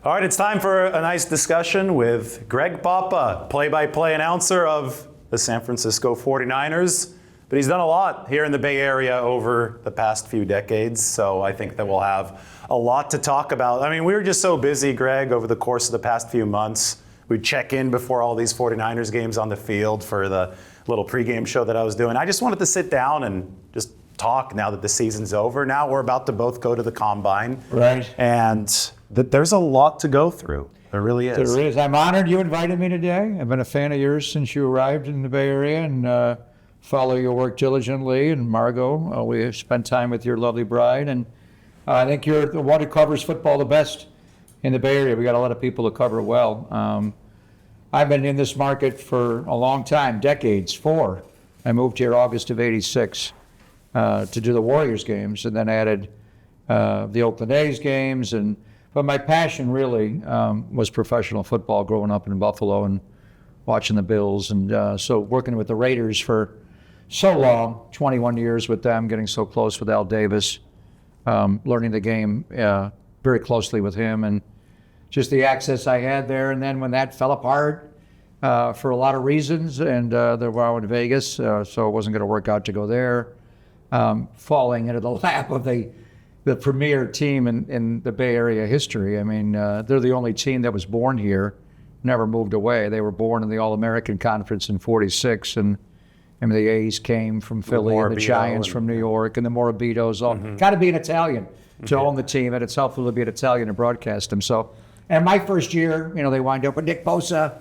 All right, it's time for a nice discussion with Greg Papa, play-by-play announcer of the San Francisco 49ers. But he's done a lot here in the Bay Area over the past few decades, so I think that we'll have a lot to talk about. I mean, we were just so busy, Greg, over the course of the past few months. We'd check in before all these 49ers games on the field for the little pregame show that I was doing. I just wanted to sit down and just talk now that the season's over. Now we're about to both go to the Combine. Right. And there's a lot to go through. There really is. There is. I'm honored you invited me today. I've been a fan of yours since you arrived in the Bay Area and follow your work diligently. And Margot, we have spent time with your lovely bride. And I think you're the one who covers football the best in the Bay Area. We got a lot of people to cover it well. I've been in this market for a long time, decades, 4. I moved here August of '86 to do the Warriors games, and then added the Oakland A's games. But my passion really was professional football growing up in Buffalo and watching the Bills. And so working with the Raiders for so long, 21 years with them, getting so close with Al Davis, learning the game very closely with him, and just the access I had there. And then when that fell apart for a lot of reasons, and they were out in Vegas, so it wasn't going to work out to go there, falling into the lap of the premier team in the Bay Area history. I mean, they're the only team that was born here, never moved away. They were born in the All-American Conference in '46, and the A's came from Philly, and the Giants from New York, and the Morabitos. Got to be an Italian to own the team, and it's helpful to be an Italian to broadcast them. So, and my first year, they wind up with Nick Bosa,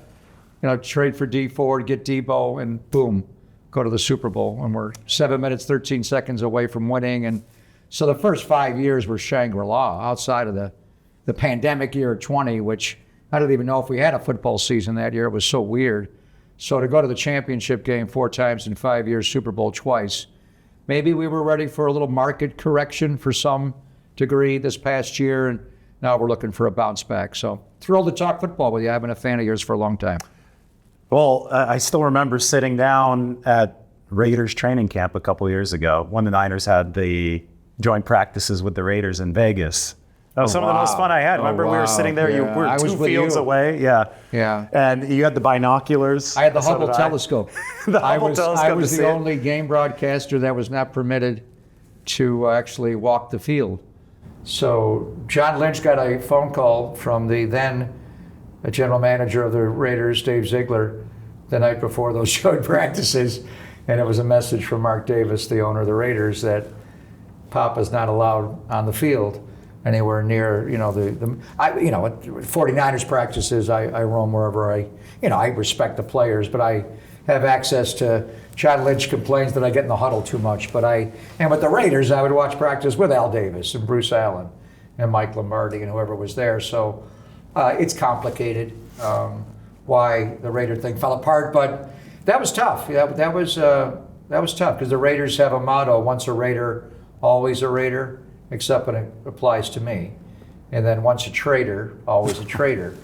trade for D Ford, get Debo, and boom, go to the Super Bowl, and we're 7 minutes, 13 seconds away from winning. And so the first 5 years were Shangri-La outside of the pandemic year of 20, which I don't even know if we had a football season that year. It was so weird. So to go to the championship game 4 times in 5 years, Super Bowl twice, maybe we were ready for a little market correction for some degree this past year, and now we're looking for a bounce back. So thrilled to talk football with you. I've been a fan of yours for a long time. Well, I still remember sitting down at Raiders training camp a couple years ago when the Niners had the joint practices with the Raiders in Vegas. That was some of the most fun I had. Remember, we were sitting there, you were 2 fields away. Yeah. And you had the binoculars. I had the Hubble telescope. I was the only game broadcaster that was not permitted to actually walk the field. So John Lynch got a phone call from the then general manager of the Raiders, Dave Ziegler, the night before those joint practices. And it was a message from Mark Davis, the owner of the Raiders, that Papa's not allowed on the field anywhere near, at 49ers practices, I roam wherever I respect the players, but I have access to. John Lynch complains that I get in the huddle too much, and with the Raiders, I would watch practice with Al Davis and Bruce Allen and Mike Lombardi and whoever was there. So it's complicated why the Raider thing fell apart, but that was tough. That was tough because the Raiders have a motto: once a Raider, always a Raider, except when it applies to me. And then once a traitor, always a traitor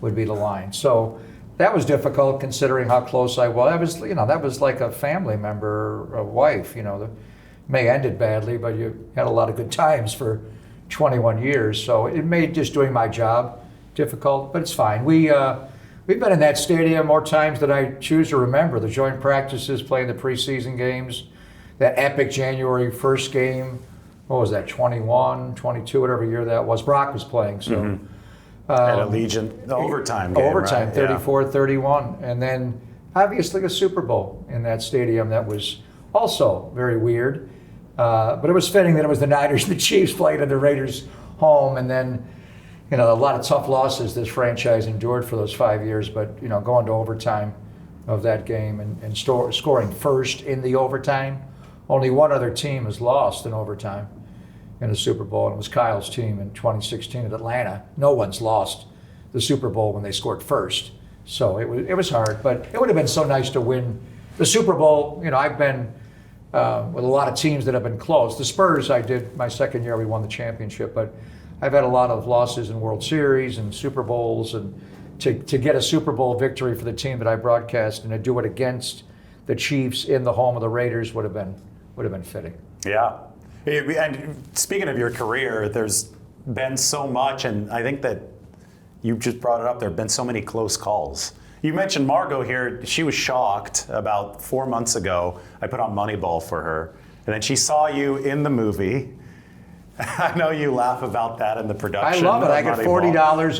would be the line. So that was difficult considering how close I was. That was like a family member, a wife. The May ended badly, but you had a lot of good times for 21 years. So it made just doing my job difficult, but it's fine. We've been in that stadium more times than I choose to remember. The joint practices, playing the preseason games, that epic January 1st game. What was that, 21, 22, whatever year that was. Brock was playing, so. At Allegiant, the overtime game, Overtime, right? 34-31. And then, obviously, a Super Bowl in that stadium that was also very weird. But it was fitting that it was the Niners and the Chiefs playing in the Raiders' home. And then, a lot of tough losses this franchise endured for those 5 years. But, going to overtime of that game and scoring first in the overtime. Only one other team has lost in overtime in the Super Bowl, and it was Kyle's team in 2016 at Atlanta. No one's lost the Super Bowl when they scored first. So it was hard, but it would have been so nice to win the Super Bowl. I've been with a lot of teams that have been close. The Spurs, I did my second year, we won the championship, but I've had a lot of losses in World Series and Super Bowls, and to get a Super Bowl victory for the team that I broadcast and to do it against the Chiefs in the home of the Raiders would have been fitting. Yeah. And speaking of your career, there's been so much, and I think that you just brought it up. There have been so many close calls. You mentioned Margot here. She was shocked about 4 months ago. I put on Moneyball for her, and then she saw you in the movie. I know you laugh about that in the production. I love it. I get Moneyball. $40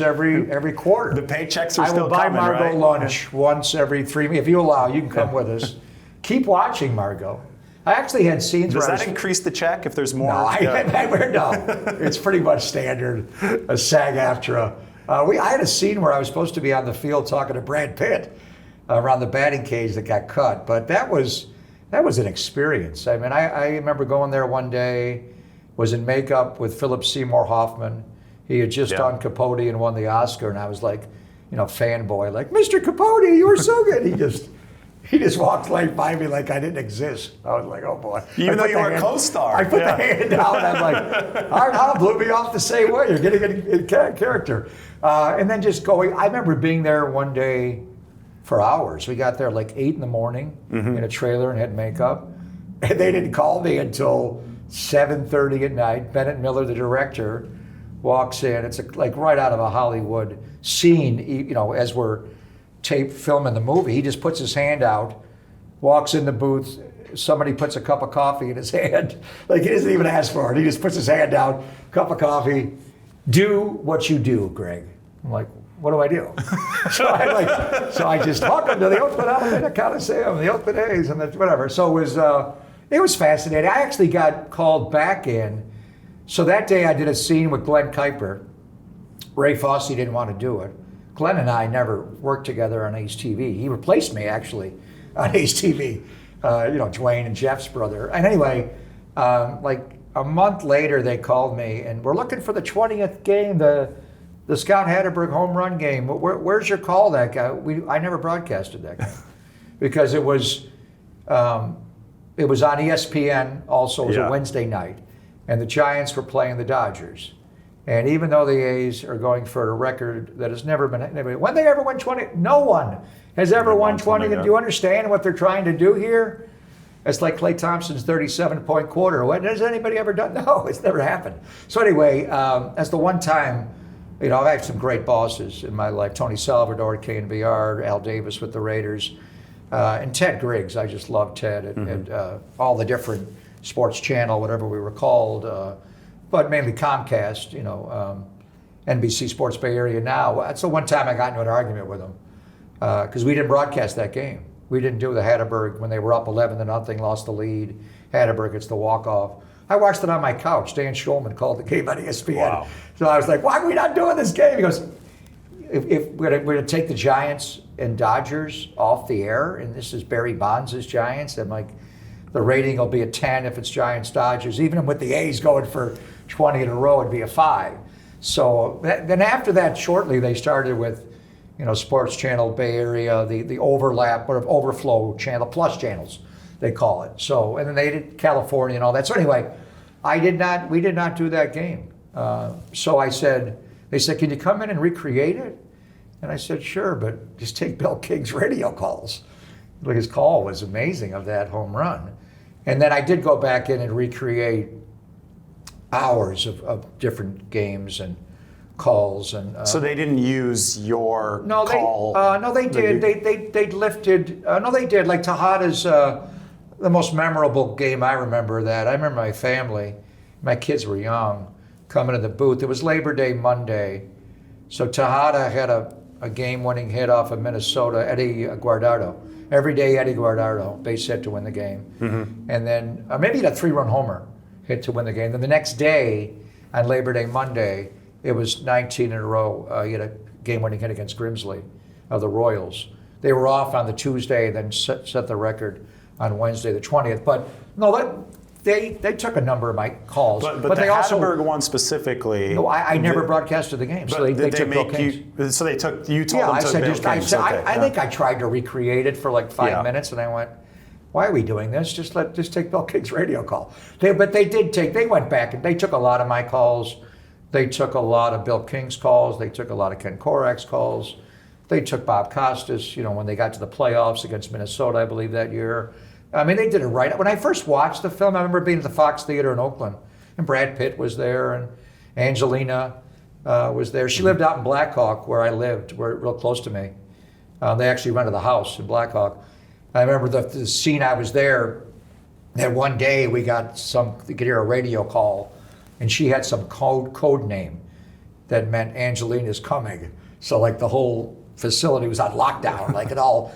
every quarter. The paychecks are still coming, I will buy Margot right? lunch once every 3 weeks. If you allow, you can come with us. Keep watching, Margot. I actually had scenes Does where that increase the check if there's more? No, no. It's pretty much standard. A SAG-AFTRA. I had a scene where I was supposed to be on the field talking to Brad Pitt around the batting cage that got cut, but that was an experience. I mean, I remember going there one day, was in makeup with Philip Seymour Hoffman. He had just done Capote and won the Oscar, and I was like, fanboy, like, Mr. Capote, you were so good. He just walked right by me like I didn't exist. I was like, oh boy. Even though you were a co-star. I put the hand down. I'm like, all right, blew me off the same way. You're getting in character. And then just going, I remember being there one day for hours. We got there like 8 a.m. in a trailer and had makeup. And they didn't call me until 7:30 at night. Bennett Miller, the director, walks in. It's like right out of a Hollywood scene, as we're filming the movie. He just puts his hand out, walks in the booth. Somebody puts a cup of coffee in his hand. Like, he doesn't even ask for it. He just puts his hand out, cup of coffee. Do what you do, Greg. I'm like, what do I do? so I just welcome to the Oakland Alameda Coliseum, the Oakland A's, and whatever. So it was fascinating. I actually got called back in. So that day I did a scene with Glenn Kuiper. Ray Fosse didn't want to do it. Glenn and I never worked together on Ace TV. He replaced me, actually, on Ace TV. Dwayne and Jeff's brother. And anyway, like a month later, they called me, and we're looking for the 20th game, the Scott Hatterberg home run game. Where's your call, that guy? I never broadcasted that game because it was on ESPN. Also, it was a Wednesday night, and the Giants were playing the Dodgers. And even though the A's are going for a record that has never been, when they ever won 20, no one has ever won 20. And do you understand what they're trying to do here? It's like Klay Thompson's 37-point quarter. What has anybody ever done? No, it's never happened. So anyway, that's the one time, I've had some great bosses in my life. Tony Salvador at KNBR, Al Davis with the Raiders, and Ted Griggs. I just love Ted and all the different sports channel, whatever we were called. But mainly Comcast, NBC Sports Bay Area now. That's the one time I got into an argument with him because we didn't broadcast that game. We didn't do the Hatterberg when they were up 11-0, lost the lead. Hatterberg gets the walk-off. I watched it on my couch. Dan Schulman called the game on ESPN. Wow. So I was like, why are we not doing this game? He goes, if we're going to take the Giants and Dodgers off the air, and this is Barry Bonds' Giants, I'm like, the rating will be a 10 if it's Giants-Dodgers. Even with the A's going for 20 in a row, it'd be a 5. So then after that, shortly, they started with, Sports Channel Bay Area, the overlap, or overflow channel, plus channels, they call it. So, and then they did California and all that. So anyway, we did not do that game. So they said, can you come in and recreate it? And I said, sure, but just take Bill King's radio calls. Look, his call was amazing of that home run. And then I did go back in and recreate hours of different games and calls. And so they didn't use your call? No, they did. They lifted. No, they did. Like Tejada's the most memorable game I remember that. I remember my family, my kids were young, coming to the booth. It was Labor Day Monday. So Tejada had a game-winning hit off of Minnesota, Eddie Guardado. Every day, Eddie Guardado, base hit to win the game. And then maybe he had a 3-run homer hit to win the game. Then the next day, on Labor Day Monday, it was 19 in a row. He had a game-winning hit against Grimsley of the Royals. They were off on the Tuesday, then set the record on Wednesday, the 20th. But no, they took a number of my calls. But they the also Hatterberg one specifically. No, I never broadcasted the game. So they took Bill King's. So they took, you told them to Bill King's. I think I tried to recreate it for like 5 minutes, and I went, why are we doing this? Just take Bill King's radio call. They went back and they took a lot of my calls. They took a lot of Bill King's calls. They took a lot of Ken Korak's calls. They took Bob Costas, when they got to the playoffs against Minnesota, I believe, that year. I mean, they did it right. When I first watched the film, I remember being at the Fox Theater in Oakland, and Brad Pitt was there, and Angelina, was there. She lived out in Black Hawk, where I lived, real close to me. They actually rented the house in Black Hawk. I remember the scene I was there, that one day we could hear a radio call, and she had some code name that meant Angelina's coming. So like the whole facility was on lockdown, like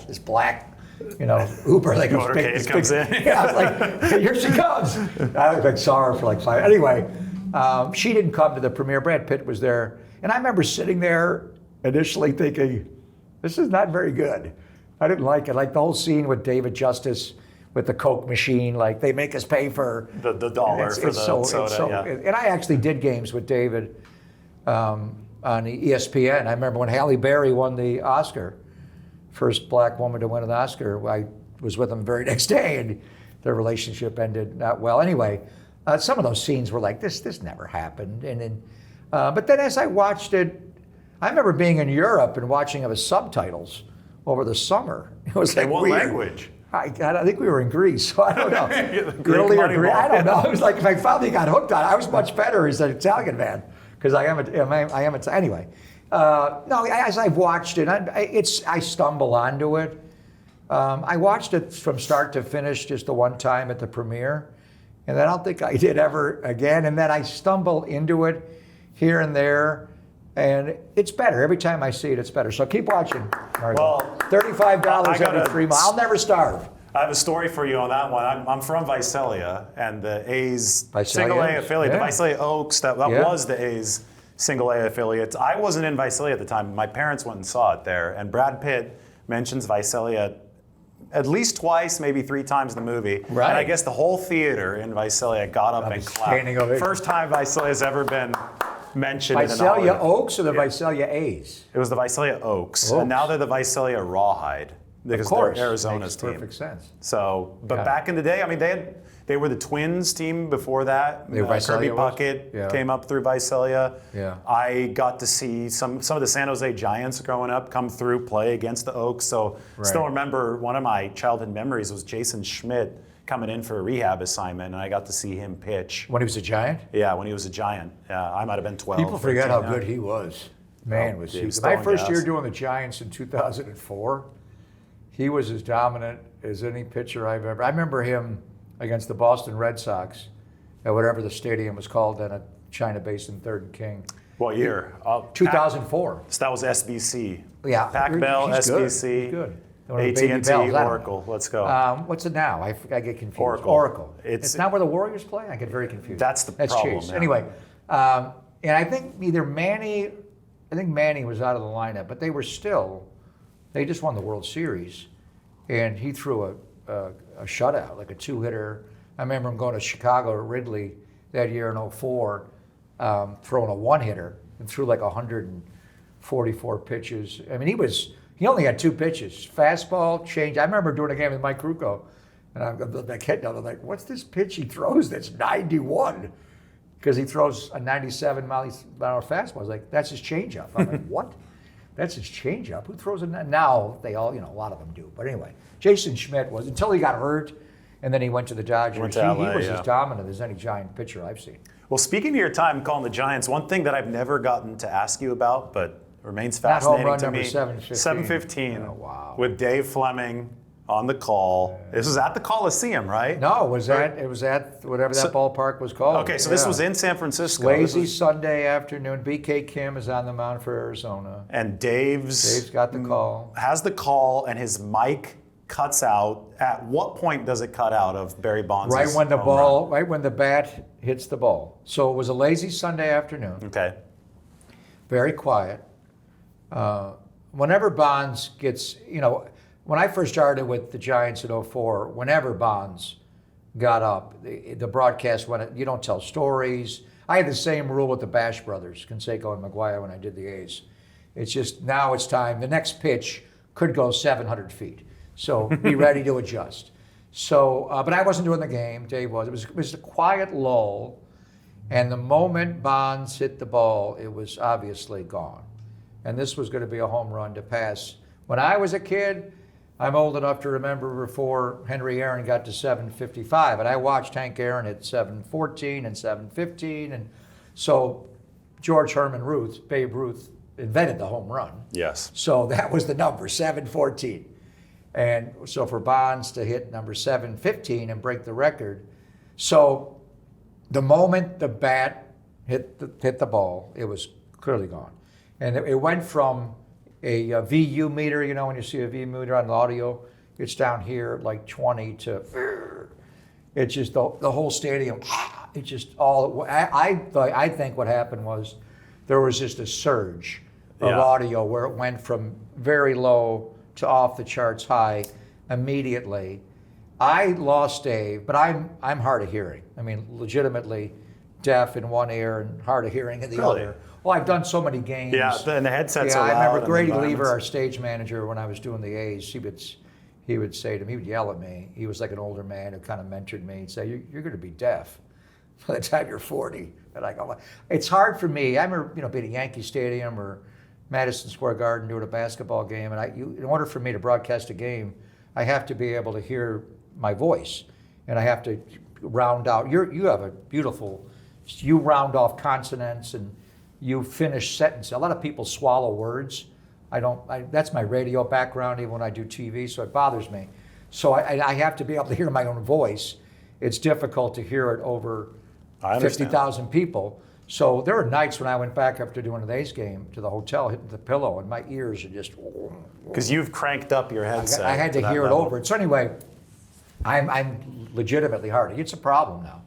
this black, Uber, like motorcade comes in. Yeah, I was like, hey, here she comes. I was like, saw her for like 5. Anyway, she didn't come to the premiere. Brad Pitt was there, and I remember sitting there initially thinking, this is not very good. I didn't like it. Like the whole scene with David Justice with the Coke machine, like they make us pay for the dollar for the soda. And I actually did games with David on the ESPN. I remember when Halle Berry won the Oscar, first black woman to win an Oscar. I was with him the very next day, and their relationship ended not well. Anyway, some of those scenes were like, this never happened. And then, but then as I watched it, I remember being in Europe and watching it with subtitles over the summer. It was like what weird. language? I think we were in Greece, so I don't know. Italy or Greece, I don't know. It was like if I finally got hooked on it, I was much better as an Italian man because I am anyway. No, as I've watched it, I stumble onto it. I watched it from start to finish just the one time at the premiere, and I don't think I did ever again. And then I stumble into it here and there, and it's better every time I see it. It's better. So keep watching. Well, $35 every 3 months. I'll never starve. I have a story for you on that one. I'm from Visalia, and the A's Visalia single A affiliate, yeah. the Visalia Oaks, that Yeah. was the A's single A affiliate. I wasn't in Visalia at the time. My parents went and saw it there, and Brad Pitt mentions Visalia at least twice, maybe 3 times in the movie. Right. And I guess the whole theater in Visalia got up and standing clapped. ovation. First time Visalia's ever been mentioned in an Visalia Olympic. Oaks or the Visalia A's? It was the Visalia Oaks, and now they're the Visalia Rawhide because they're Arizona's Makes team. perfect sense. So, but Yeah. back in the day, I mean, they were the Twins team before that. They were Visalia Kirby was? Puckett Yeah. came up through Visalia. Yeah. I got to see some of the San Jose Giants growing up come through, play against the Oaks. So, still remember one of my childhood memories was Jason Schmidt coming in for a rehab assignment, and I got to see him pitch. When he was a Giant? Yeah, when he was a Giant. I might have been 12. People forget 13, how good he was. Man, was he he. was My throwing first year gas. doing the Giants in 2004, he was as dominant as any pitcher I've ever. I remember him against the Boston Red Sox at whatever the stadium was called then at China Basin, 3rd and King. What year? 2004. That was SBC. Yeah. Pac Bell, He's good. SBC, He's good. One of the baby AT&T, bells, I don't Oracle. Let's go. What's it now? I get confused. Oracle. It's not where the Warriors play? I get very confused. That's the problem, changed. yeah. Anyway, and I think Manny was out of the lineup, but they just won the World Series, and he threw a shutout, like a 2-hitter. I remember him going to Chicago or Wrigley that year in 2004, throwing a 1-hitter and threw like 144 pitches. I mean, he only had 2 pitches, fastball, change. I remember doing a game with Mike Krukow, and I'm like, what's this pitch he throws that's 91? Because he throws a 97 mile an hour fastball. I was like, that's his changeup. I'm like, what? That's his changeup? Who throws it? Now they all, a lot of them do. But anyway, Jason Schmidt was, until he got hurt, and then he went to the Dodgers. Went to LA, he was yeah. as dominant as any Giant pitcher I've seen. Well, speaking of your time calling the Giants, one thing that I've never gotten to ask you about, but remains That home fascinating run to number me. 715. 715. Oh, wow. With Dave Fleming on the call. This was at the Coliseum, right? No, it was at whatever that ballpark was called. Okay, so this Yeah. was in San Francisco. Lazy Sunday afternoon. BK Kim is on the mound for Arizona. And Dave's Dave's got the call. has the call, and his mic cuts out. At what point does it cut out of Barry Bonds? Right when the bat hits the ball. So it was a lazy Sunday afternoon. Okay. Very quiet. Whenever Bonds gets, when I first started with the Giants in 2004, whenever Bonds got up, the broadcast went, you don't tell stories. I had the same rule with the Bash brothers, Canseco and McGuire, when I did the A's. It's just, now it's time. The next pitch could go 700 feet. So be ready to adjust. So, but I wasn't doing the game. Dave was. It was a quiet lull. And the moment Bonds hit the ball, it was obviously gone. And this was going to be a home run to pass. When I was a kid, I'm old enough to remember before Henry Aaron got to 755, and I watched Hank Aaron at 714 and 715, and so George Herman Babe Ruth invented the home run. Yes. So that was the number, 714. And so for Bonds to hit number 715 and break the record, so the moment the bat hit the ball, it was clearly gone. And it went from a VU meter, you know, when you see a VU meter on the audio, it's down here like 20 to, it's just the whole stadium, it's just all, I think what happened was there was just a surge of audio where it went from very low to off the charts high immediately. I lost Dave, but I'm hard of hearing. I mean, legitimately deaf in one ear and hard of hearing in the other. Well, I've done so many games. Yeah, and the headsets are I loud. remember Grady Lever, our stage manager, when I was doing the A's, he would say to me, he would yell at me. He was like an older man who kind of mentored me. He'd say, you're going to be deaf by the time you're 40. And I go, it's hard for me. I remember, being at Yankee Stadium or Madison Square Garden doing a basketball game, and in order for me to broadcast a game, I have to be able to hear my voice, and I have to round out. You have a beautiful, you round off consonants and you finish sentences. A lot of people swallow words. That's my radio background, even when I do TV, so it bothers me. So I have to be able to hear my own voice. It's difficult to hear it over 50,000 people. So there were nights when I went back after doing the A's game to the hotel, hitting the pillow, and my ears are just. Because you've cranked up your headset. I had to hear it over it. So anyway, I'm legitimately hard. It's a problem now.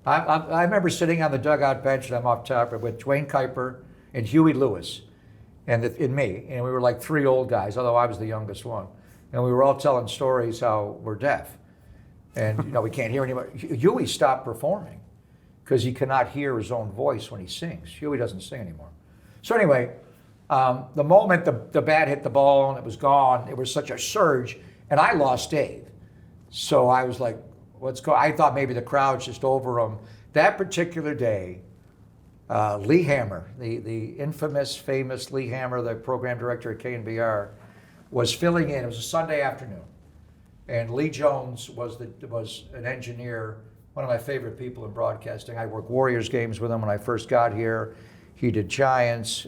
I remember sitting on the dugout bench, and I'm off top with Dwayne Kuiper and Huey Lewis, and me, and we were like three old guys, although I was the youngest one, and we were all telling stories how we're deaf, and we can't hear anymore. Huey stopped performing because he cannot hear his own voice when he sings. Huey doesn't sing anymore. So anyway, the moment the bat hit the ball and it was gone, it was such a surge, and I lost Dave. So I was like, I thought maybe the crowd's just over him. That particular day, Lee Hammer, the infamous, famous Lee Hammer, the program director at KNBR, was filling in. It was a Sunday afternoon, and Lee Jones was an engineer, one of my favorite people in broadcasting. I worked Warriors games with him when I first got here. He did Giants,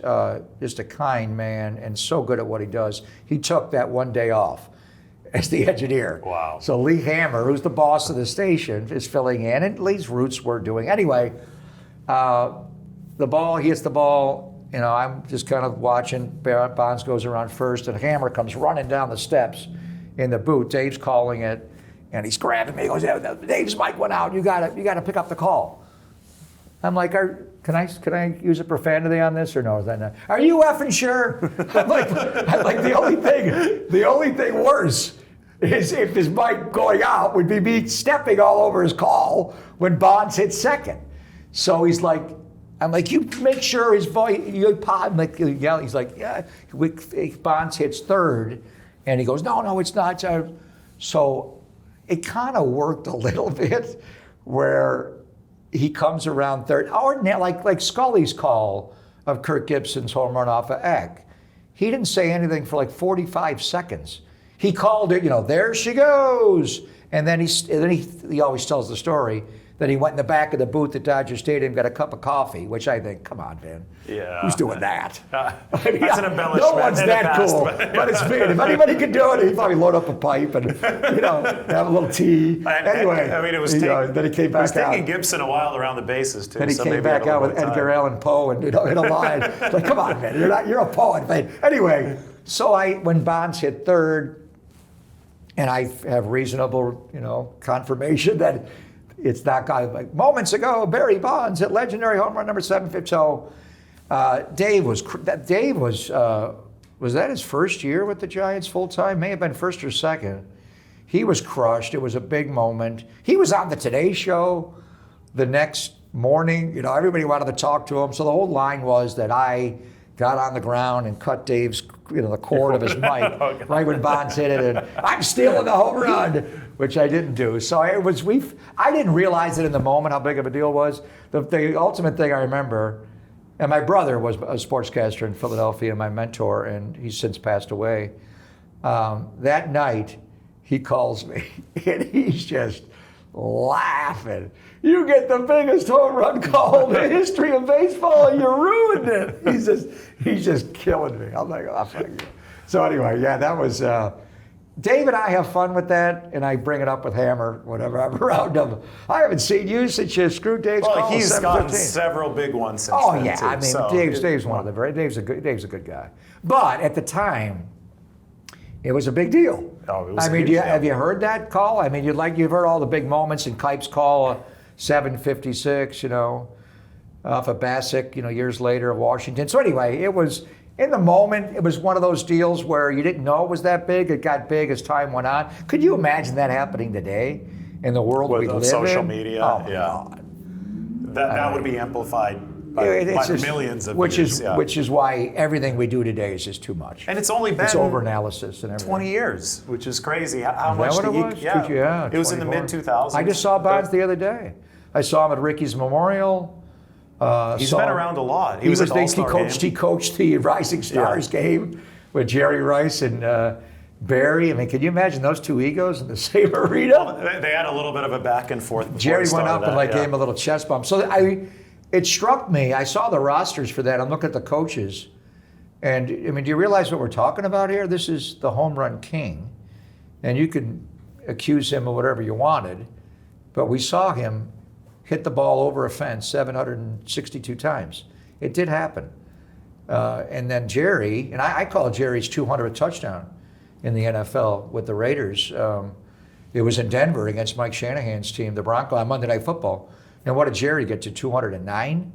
just a kind man and so good at what he does. He took that one day off as the engineer. Wow. So Lee Hammer, who's the boss of the station, is filling in, and Lee's roots were doing. Anyway, he hits the ball, I'm just kind of watching. Bonds goes around first, and Hammer comes running down the steps in the booth. Dave's calling it. And he's grabbing me. He goes, Dave's mic went out. You gotta pick up the call. I'm like, can I use a profanity on this or no? Is that not? Are you effing sure? I'm like the only thing worse is if his mic going out would be me stepping all over his call when Bonds hit second. So he's like, I'm like, you make sure his voice. I'm like, yelling. He's like, yeah. Bonds hits third, and he goes, no, it's not. So it kind of worked a little bit where he comes around third, or like Scully's call of Kirk Gibson's home run off of Eck. He didn't say anything for like 45 seconds. He called it, there she goes. And then he always tells the story that he went in the back of the booth at Dodger Stadium, got a cup of coffee, which I think, come on, man. Yeah. Who's doing that? That's an embellishment. No one's that cool, but it's big. If anybody could do it, he'd probably load up a pipe and, have a little tea. Anyway, it was then he came back out. taking Gibson a while around the bases, too. Then he came back out with Edgar Allan Poe and, in a line. Like, come on, man, you're a poet. But anyway, so when Bonds hit third, and I have reasonable, confirmation that it's that guy. Like moments ago, Barry Bonds hit legendary home run number 750. So Dave was that his first year with the Giants full time? May have been first or second. He was crushed. It was a big moment. He was on the Today Show the next morning. Everybody wanted to talk to him. So the whole line was that I got on the ground and cut Dave's, the cord of his mic right when Bonds hit it, and I'm stealing the home run, which I didn't do. So I didn't realize it in the moment how big of a deal it was. The ultimate thing I remember, and my brother was a sportscaster in Philadelphia, my mentor, and he's since passed away. That night, he calls me, and he's just laughing. You get the biggest home run call in the history of baseball, and you ruined it. He's just killing me. I'm like, oh, fuck you. So anyway, yeah, that was. Dave and I have fun with that, and I bring it up with Hammer whenever I'm around him. I haven't seen you since you screwed Dave's call. Well, he's gotten 7:15. several big ones since Oh then, yeah, too. I mean, So, Dave's one of the very. Dave's a good guy. But at the time, it was a big deal. Oh, it was I a mean, huge deal. have you heard that call? I mean, you've heard all the big moments in Kipe's call, 7:56, off of Bassick, years later of Washington. So anyway, it was in the moment. It was one of those deals where you didn't know it was that big. It got big as time went on. Could you imagine that happening today in the world we live in? Social media, Oh my yeah. God. That would be amplified by It's just- millions of which views, which is why everything we do today is just too much. And it's only been It's overanalysis and everything. 20 years, which is crazy. How Is much that what did it was? Yeah, it was in the 24. mid-2000s. I just saw Bonds the other day. I saw him at Ricky's Memorial. He's been around a lot. He was at the he All-Star He coached the Rising Stars game with Jerry Rice and Barry. I mean, can you imagine those two egos in the same arena? Well, they had a little bit of a back and forth before Jerry he went started up and that, gave him a little chest bump. So it struck me. I saw the rosters for that. I'm looking at the coaches, and I mean, do you realize what we're talking about here? This is the home run king, and you can accuse him of whatever you wanted, but we saw him hit the ball over a fence 762 times. It did happen. And then Jerry, and I call Jerry's 200th touchdown in the NFL with the Raiders. It was in Denver against Mike Shanahan's team, the Broncos, on Monday Night Football. And what did Jerry get to, 209?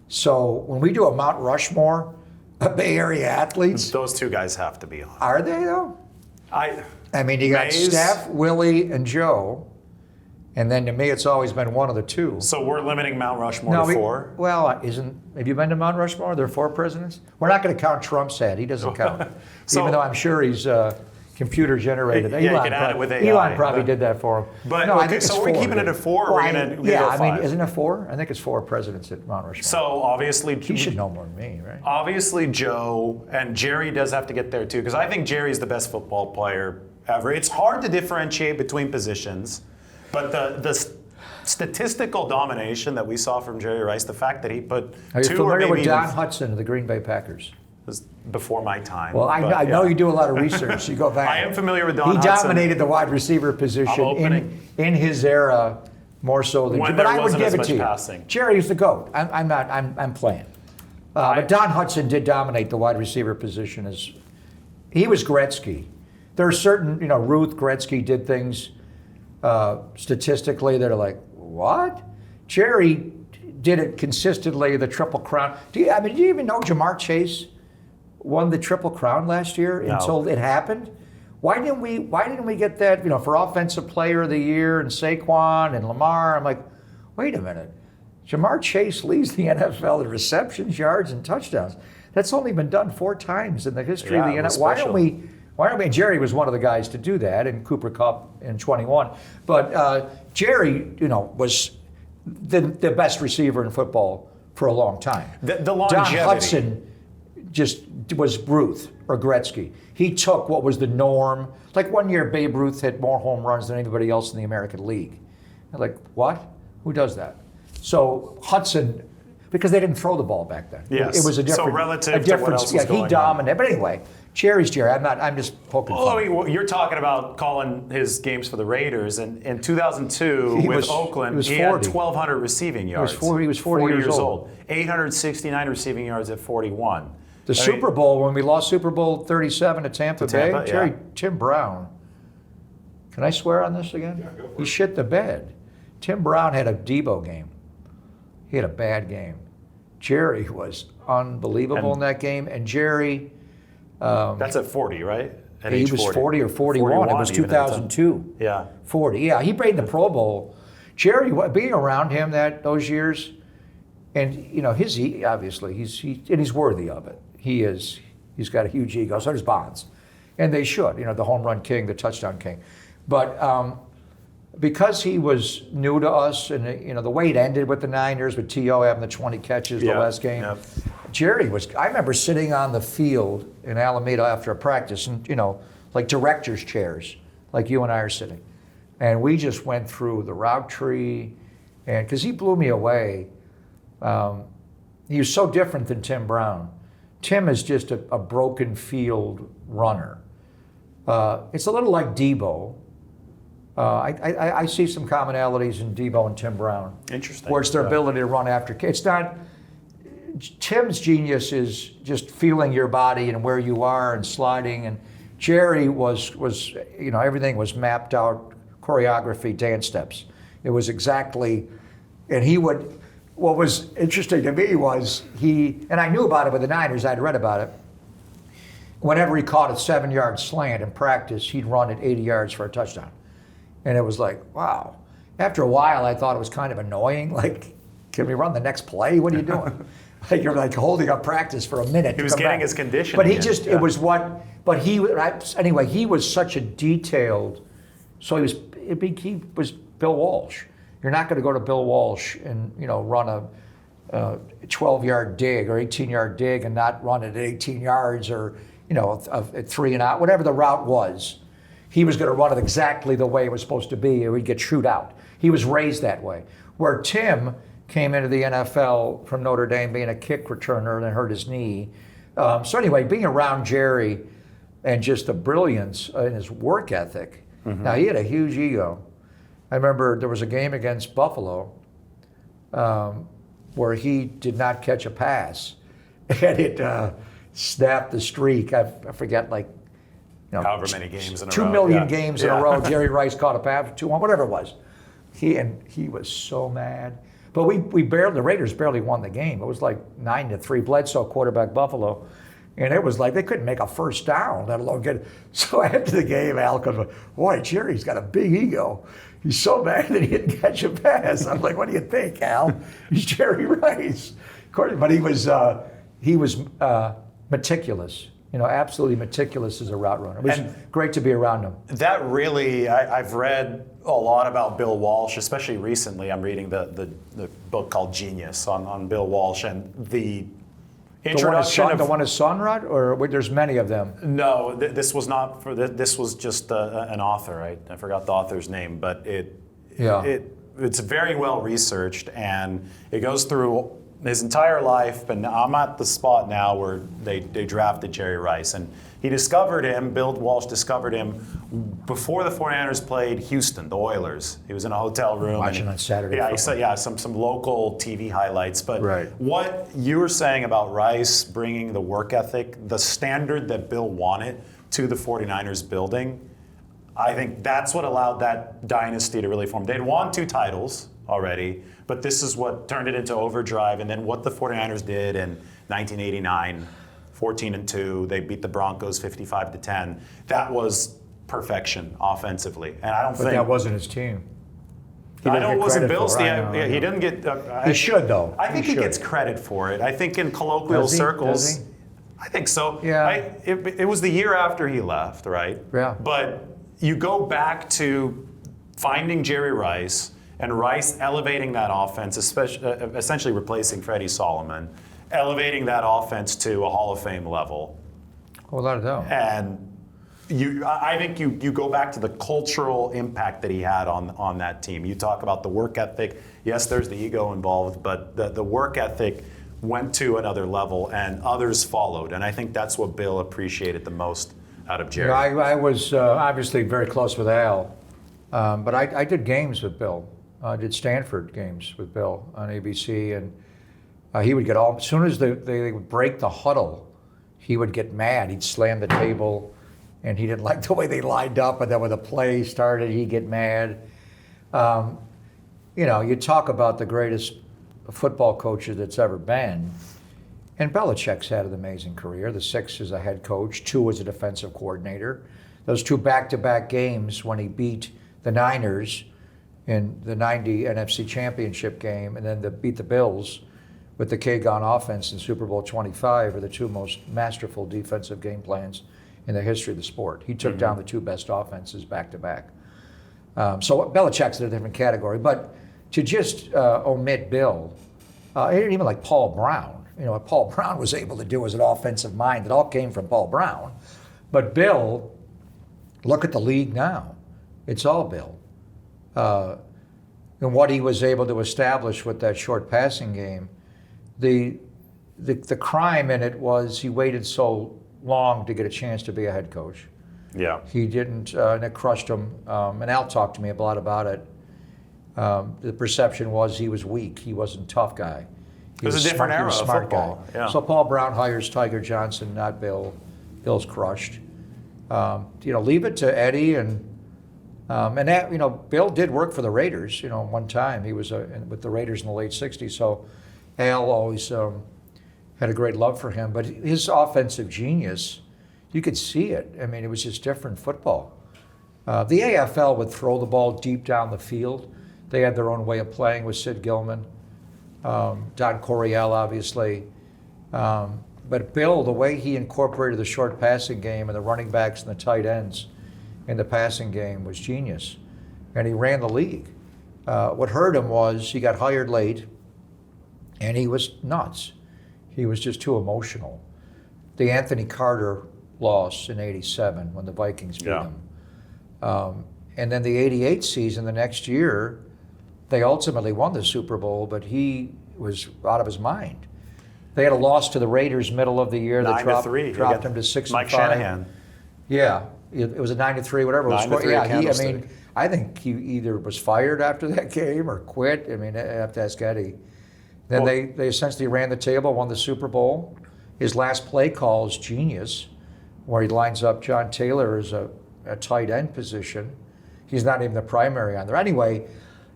So when we do a Mount Rushmore of Bay Area athletes, Those two guys have to be on. are they though? I mean, you got Mays. Steph, Willie, and Joe. And then to me, it's always been one of the two. So we're limiting Mount Rushmore to 4? Well, have you been to Mount Rushmore? There are 4 presidents? We're not going to count Trump's head. He doesn't count. So- Even though I'm sure he's computer generated. Yeah, you can add it with AI, Elon probably but- did that for him. But, no, I okay, think it's so we're 4, keeping it dude. at 4, or we're gonna yeah, go I mean, 5? isn't it 4? I think it's 4 presidents at Mount Rushmore. So obviously, He should know more than me, right? obviously Joe and Jerry does have to get there too, because I think Jerry's the best football player ever. It's hard to differentiate between positions, but the statistical domination that we saw from Jerry Rice, the fact that he put Are you 2 or familiar maybe with Don even Hudson of the Green Bay Packers? was before my time. Well, I but, know yeah. you do a lot of research. You go back. I am familiar with Don He Hudson. dominated the wide receiver I'm position opening. in his era more so than When but there I would wasn't give as it much to you. passing. Jerry's the GOAT. I'm playing. But Don Hudson did dominate the wide receiver position as he was Gretzky. There are certain, Ruth Gretzky did things statistically that are like, what? Jerry did it consistently, the Triple Crown. Do you even know Jamar Chase won the Triple Crown last year No. until it happened? Why didn't we get that, for Offensive Player of the Year and Saquon and Lamar? I'm like, wait a minute. Jamar Chase leads the NFL in receptions, yards, and touchdowns. That's only been done 4 times in the history of Yeah, the it was NFL. Why special. don't we? And Jerry was one of the guys to do that, and Cooper Kupp in 21. But Jerry, was the best receiver in football for a long time. The longevity. Don Hudson just was Ruth or Gretzky. He took what was the norm. Like one year, Babe Ruth hit more home runs than anybody else in the American League. I'm like, what? Who does that? So Hudson, because they didn't throw the ball back then. Yes. It was a different. So relative to what else was going he on. dominated. But anyway, Jerry's Jerry. I'm just poking Oh, fun. you're talking about calling his games for the Raiders, and in 2002 He with was- Oakland, he was he had 40. 1,200 receiving yards. He was 40 years old. 869 receiving yards at 41. The Super Bowl, when we lost Super Bowl 37 to Tampa Bay, Tampa, Jerry, yeah. Tim Brown. Can I swear on this again? Yeah, go for He it. shit the bed. Tim Brown had a Debo game. He had a bad game. Jerry was unbelievable in that game, and Jerry, That's at 40, right? At he age was 40 or 41. It was even at the time. 2002. Yeah. 40. Yeah, he played in the Pro Bowl. Jerry, being around him those years, and obviously he's worthy of it. He's got a huge ego. So does Bonds, and they should. The home run king, the touchdown king, but because he was new to us, and the way it ended with the Niners, with T.O. having the 20 catches the Yeah, last game. yeah. Jerry was. I remember sitting on the field in Alameda after a practice, and like directors' chairs, like you and I are sitting. And we just went through the route tree, and because he blew me away. He was so different than Tim Brown. Tim is just a broken field runner. It's a little like Debo. I see some commonalities in Debo and Tim Brown. Interesting. Where it's their ability to run after. It's not. Tim's genius is just feeling your body and where you are and sliding. And Jerry was everything was mapped out, choreography, dance steps. It was exactly, and he would. What was interesting to me was and I knew about it with the Niners. I'd read about it. Whenever he caught a 7-yard slant in practice, he'd run it 80 yards for a touchdown. And it was like, wow. After a while, I thought it was kind of annoying. Like, can we run the next play? What are you doing? Like, you're like holding up practice for a minute. He was getting his conditioning. But it was what, but anyway, he was such a detailed, so he was Bill Walsh. You're not going to go to Bill Walsh and, run a 12-yard dig or 18-yard dig and not run it at 18 yards or, a 3 and out, whatever the route was. He was going to run it exactly the way it was supposed to be, or he'd get chewed out. He was raised that way. Where Tim came into the NFL from Notre Dame being a kick returner and then hurt his knee. So anyway, being around Jerry and just the brilliance in his work ethic. Mm-hmm. Now, he had a huge ego. I remember there was a game against Buffalo where he did not catch a pass, and it snapped the streak. I forget, however many games in a row. 2 million games in a row. Jerry Rice caught a pass, 2-1, whatever it was. He was so mad. But the Raiders barely won the game. It was like 9-3. Bledsoe quarterback Buffalo. And it was like they couldn't make a first down, let alone get it. So after the game, Al goes, boy, Jerry's got a big ego. He's so mad that he didn't catch a pass. I'm like, what do you think, Al? He's Jerry Rice. But he was meticulous. Absolutely meticulous as a route runner. It was great to be around him. That really, I've read a lot about Bill Walsh, especially recently. I'm reading the book called Genius on Bill Walsh, and the introduction the one his son wrote, or there's many of them? No, this was not for this was just an author. I forgot the author's name, but it's very well researched, and it goes through his entire life. But I'm at the spot now where they drafted Jerry Rice, and he discovered him. Bill Walsh discovered him before the 49ers played Houston, the Oilers. He was in a hotel room watching on Saturday. Yeah, some local TV highlights. But right. What you were saying about Rice bringing the work ethic, the standard that Bill wanted to the 49ers building, I think that's what allowed that dynasty to really form. They'd won 2 titles already, but this is what turned it into overdrive. And then what the 49ers did in 1989, 14-2, they beat the Broncos 55-10. That was perfection offensively, and I don't think that wasn't his team. I know it wasn't Bill's team. He didn't get. He should though. I think he gets credit for it. I think in colloquial circles, I think so. Yeah. It was the year after he left, right? Yeah. But you go back to finding Jerry Rice and Rice elevating that offense, essentially replacing Freddie Solomon, elevating that offense to a Hall of Fame level. Without a doubt. And I think you go back to the cultural impact that he had on that team. You talk about the work ethic. Yes, there's the ego involved, but the work ethic went to another level, and others followed. And I think that's what Bill appreciated the most out of Jerry. I was obviously very close with Al, but I did games with Bill. I did Stanford games with Bill on ABC, and he would get as soon as they would break the huddle, he would get mad. He'd slam the table. And he didn't like the way they lined up, and then when the play started, he'd get mad. You talk about the greatest football coaches that's ever been, and Belichick's had an amazing career. The 6 as a head coach, 2 as a defensive coordinator. Those 2 back-to-back games when he beat the Niners in the 90 NFC Championship game, and then beat the Bills with the K-Gon offense in Super Bowl 25 are the 2 most masterful defensive game plans in the history of the sport. He took down the 2 best offenses back to back. So Belichick's in a different category, but to just omit Bill, even like Paul Brown, what Paul Brown was able to do as an offensive mind, it all came from Paul Brown. But Bill, look at the league now. It's all Bill. and what he was able to establish with that short passing game. The crime in it was he waited so long to get a chance to be a head coach. Yeah. He didn't, and it crushed him. And Al talked to me a lot about it. The perception was he was weak. He wasn't a tough guy. It was a different era of football. Yeah. So Paul Brown hires Tiger Johnson, not Bill. Bill's crushed. Leave it to Eddie and that, Bill did work for the Raiders. One time he was with the Raiders in the late '60s. So Al always had a great love for him. But his offensive genius, you could see it. I mean, it was just different football. The AFL would throw the ball deep down the field. They had their own way of playing with Sid Gilman, Don Coryell, obviously. But Bill, the way he incorporated the short passing game and the running backs and the tight ends in the passing game was genius. And he ran the league. What hurt him was he got hired late, and he was nuts. He was just too emotional. The Anthony Carter loss in '87 when the Vikings beat him. And then the '88 season, the next year, they ultimately won the Super Bowl, but he was out of his mind. They had a loss to the Raiders middle of the year that dropped him to 6-5. Mike Shanahan. Yeah, it was a 9-3, whatever. 9-3 I think he either was fired after that game or quit. I mean, I have to ask Eddie. Then they essentially ran the table, won the Super Bowl. His last play call is genius, where he lines up John Taylor as a tight end position. He's not even the primary on there. Anyway,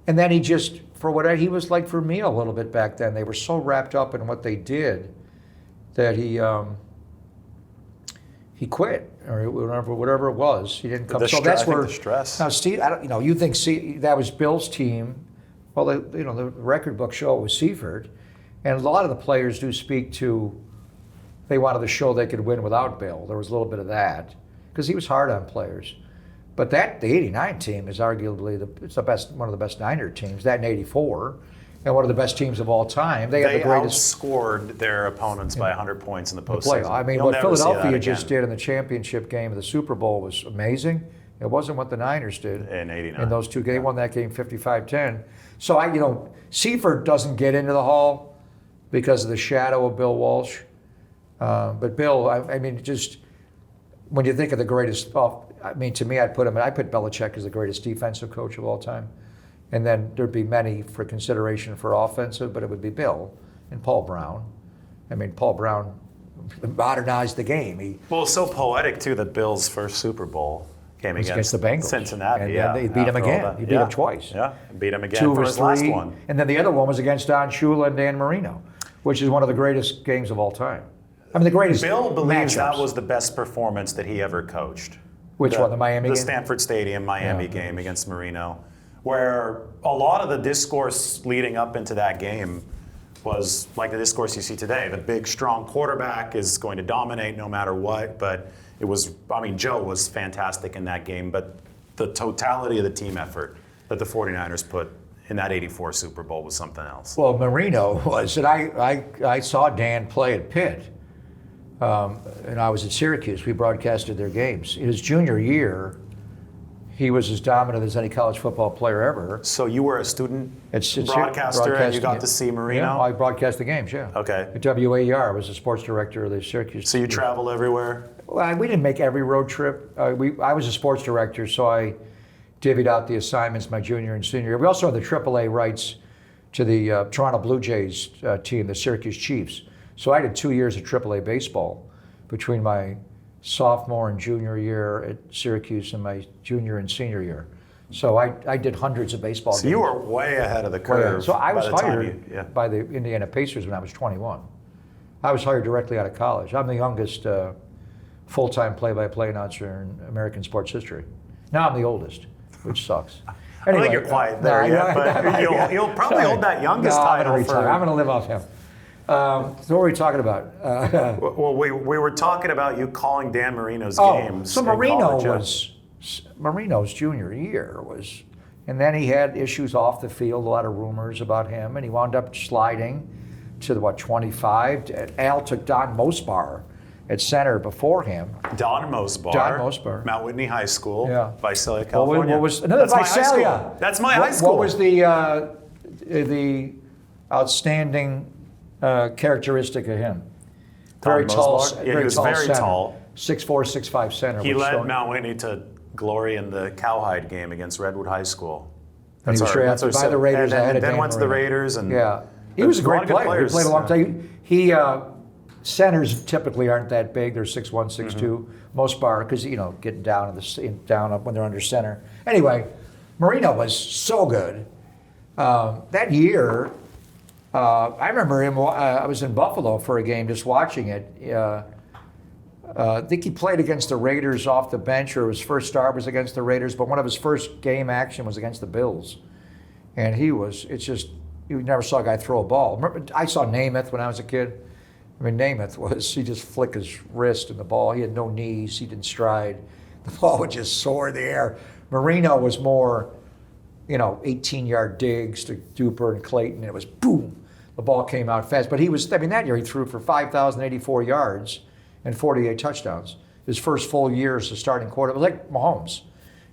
and then he just, for whatever, he was like for me a little bit back then. They were so wrapped up in what they did that he quit, or whatever it was. He didn't come. So that's where the stress. Now, Steve, you think that was Bill's team. Well, the record book show it was Seifert, and a lot of the players do speak to. They wanted to show they could win without Bill. There was a little bit of that because he was hard on players. But the '89 team is arguably one of the best Niner teams. That in '84, and one of the best teams of all time. They had the greatest. Outscored their opponents by 100 points in the postseason. I mean, what Philadelphia just did in the championship game of the Super Bowl was amazing. It wasn't what the Niners did in '89. In those two games, won that game 55-10. So Seifert doesn't get into the Hall because of the shadow of Bill Walsh. But Bill, I mean, just when you think of the greatest, to me, I put Belichick as the greatest defensive coach of all time. And then there'd be many for consideration for offensive, but it would be Bill and Paul Brown. I mean, Paul Brown modernized the game. It's so poetic, too, that Bill's first Super Bowl came against the Bengals. Cincinnati. And they beat him again. He beat him twice. Yeah, beat him again for his last one. And then the other one was against Don Shula and Dan Marino, which is one of the greatest games of all time. I mean, the greatest. Bill believes matchups. That was the best performance that he ever coached. Which one, the Miami game? The Stanford Stadium Miami game against Marino, where a lot of the discourse leading up into that game was like the discourse you see today. The big, strong quarterback is going to dominate no matter what. But it was, Joe was fantastic in that game. But the totality of the team effort that the 49ers put in that '84 Super Bowl was something else. Well, Marino was, and I saw Dan play at Pitt. And I was at Syracuse. We broadcasted their games. In his junior year, he was as dominant as any college football player ever. So you were a student broadcaster and you got to see Marino? Yeah, I broadcast the games, yeah. Okay. At WAER, I was the sports director of the Syracuse. So you traveled everywhere? Well, we didn't make every road trip. I was a sports director, so I divvied out the assignments my junior and senior year. We also had the AAA rights to the Toronto Blue Jays team, the Syracuse Chiefs. So I did 2 years of AAA baseball between my sophomore and junior year at Syracuse and my junior and senior year. So I did hundreds of baseball games. So you were way ahead of the curve. So I was hired by the Indiana Pacers when I was 21. I was hired directly out of college. I'm the youngest full-time play-by-play announcer in American sports history. Now I'm the oldest, which sucks. Anyway, I don't think you're quite there yet, but you'll probably hold that youngest title. I'm going to live off him. So what were we talking about? Well, we were talking about you calling Dan Marino's games. So Marino's junior year was, and then he had issues off the field, a lot of rumors about him, and he wound up sliding to 25. Al took Don Mosbar at center before him. Don Mosbar. Mount Whitney High School. Yeah. Visalia, California. What was another That's my high Visalia? school. That's my high school. What was the outstanding characteristic of him? Very tall. Yeah, he was very center. tall. 6'4", 6'5" center. He led Mount Whitney to glory in the Cowhide game against Redwood High School. And he was drafted by the Raiders ahead of then Dan went to the Marino. Raiders. And yeah, he was a great lot of good player. He players. played a long time. Centers typically aren't that big. They're 6'1", 6'2". Most bar because getting down up when they're under center. Anyway, Marino was so good. That year, I remember him. I was in Buffalo for a game, just watching it. I think he played against the Raiders off the bench, or his first start was against the Raiders. But one of his first game action was against the Bills, and you never saw a guy throw a ball. Remember, I saw Namath when I was a kid. I mean, Namath he just flicked his wrist and the ball. He had no knees. He didn't stride. The ball would just soar in the air. Marino was more, 18-yard digs to Duper and Clayton, and it was boom. The ball came out fast. But that year he threw for 5,084 yards and 48 touchdowns. His first full year as a starting quarterback, it was like Mahomes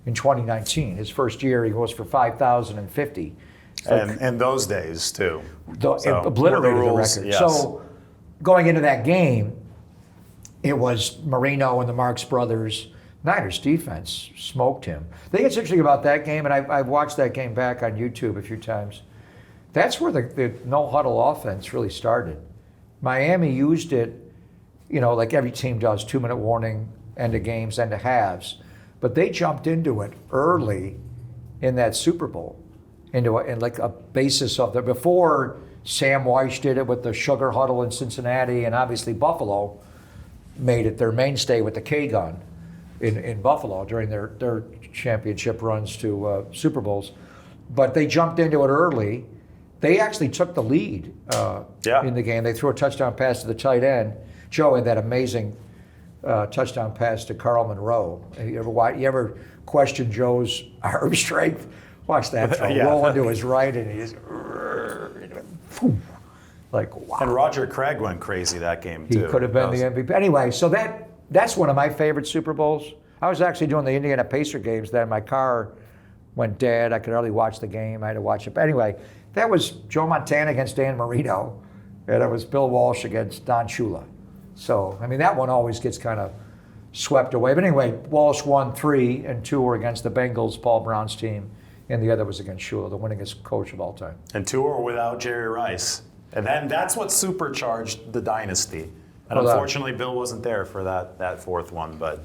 in 2019. His first year he goes for 5,050. And those days, too. Obliterated the record. Yes. So going into that game, it was Marino and the Marks brothers. Niners defense smoked him. The thing that's interesting about that game, and I've watched that game back on YouTube a few times, that's where the no-huddle offense really started. Miami used it, like every team does, 2-minute warning, end of games, end of halves. But they jumped into it early in that Super Bowl, in like a basis of before Sam Walsh did it with the sugar huddle in Cincinnati, and obviously Buffalo made it their mainstay with the K-gun in Buffalo during their championship runs to Super Bowls. But they jumped into it early. They actually took the lead in the game. They threw a touchdown pass to the tight end. Joe had that amazing touchdown pass to Carl Monroe. You ever question Joe's arm strength? Watch that throw. Roll into his right, and he just like wow. And Roger Craig went crazy that game too. He could have been the MVP. Anyway, so that's one of my favorite Super Bowls. I was actually doing the Indiana Pacer games then. My car went dead. I could hardly watch the game. I had to watch it. But anyway, that was Joe Montana against Dan Marino, and it was Bill Walsh against Don Shula. So, that one always gets kind of swept away. But anyway, Walsh won 3, and 2 were against the Bengals, Paul Brown's team, and the other was against Shula, the winningest coach of all time. And 2 were without Jerry Rice. And then that's what supercharged the dynasty. And unfortunately, Bill wasn't there for that 4th one. But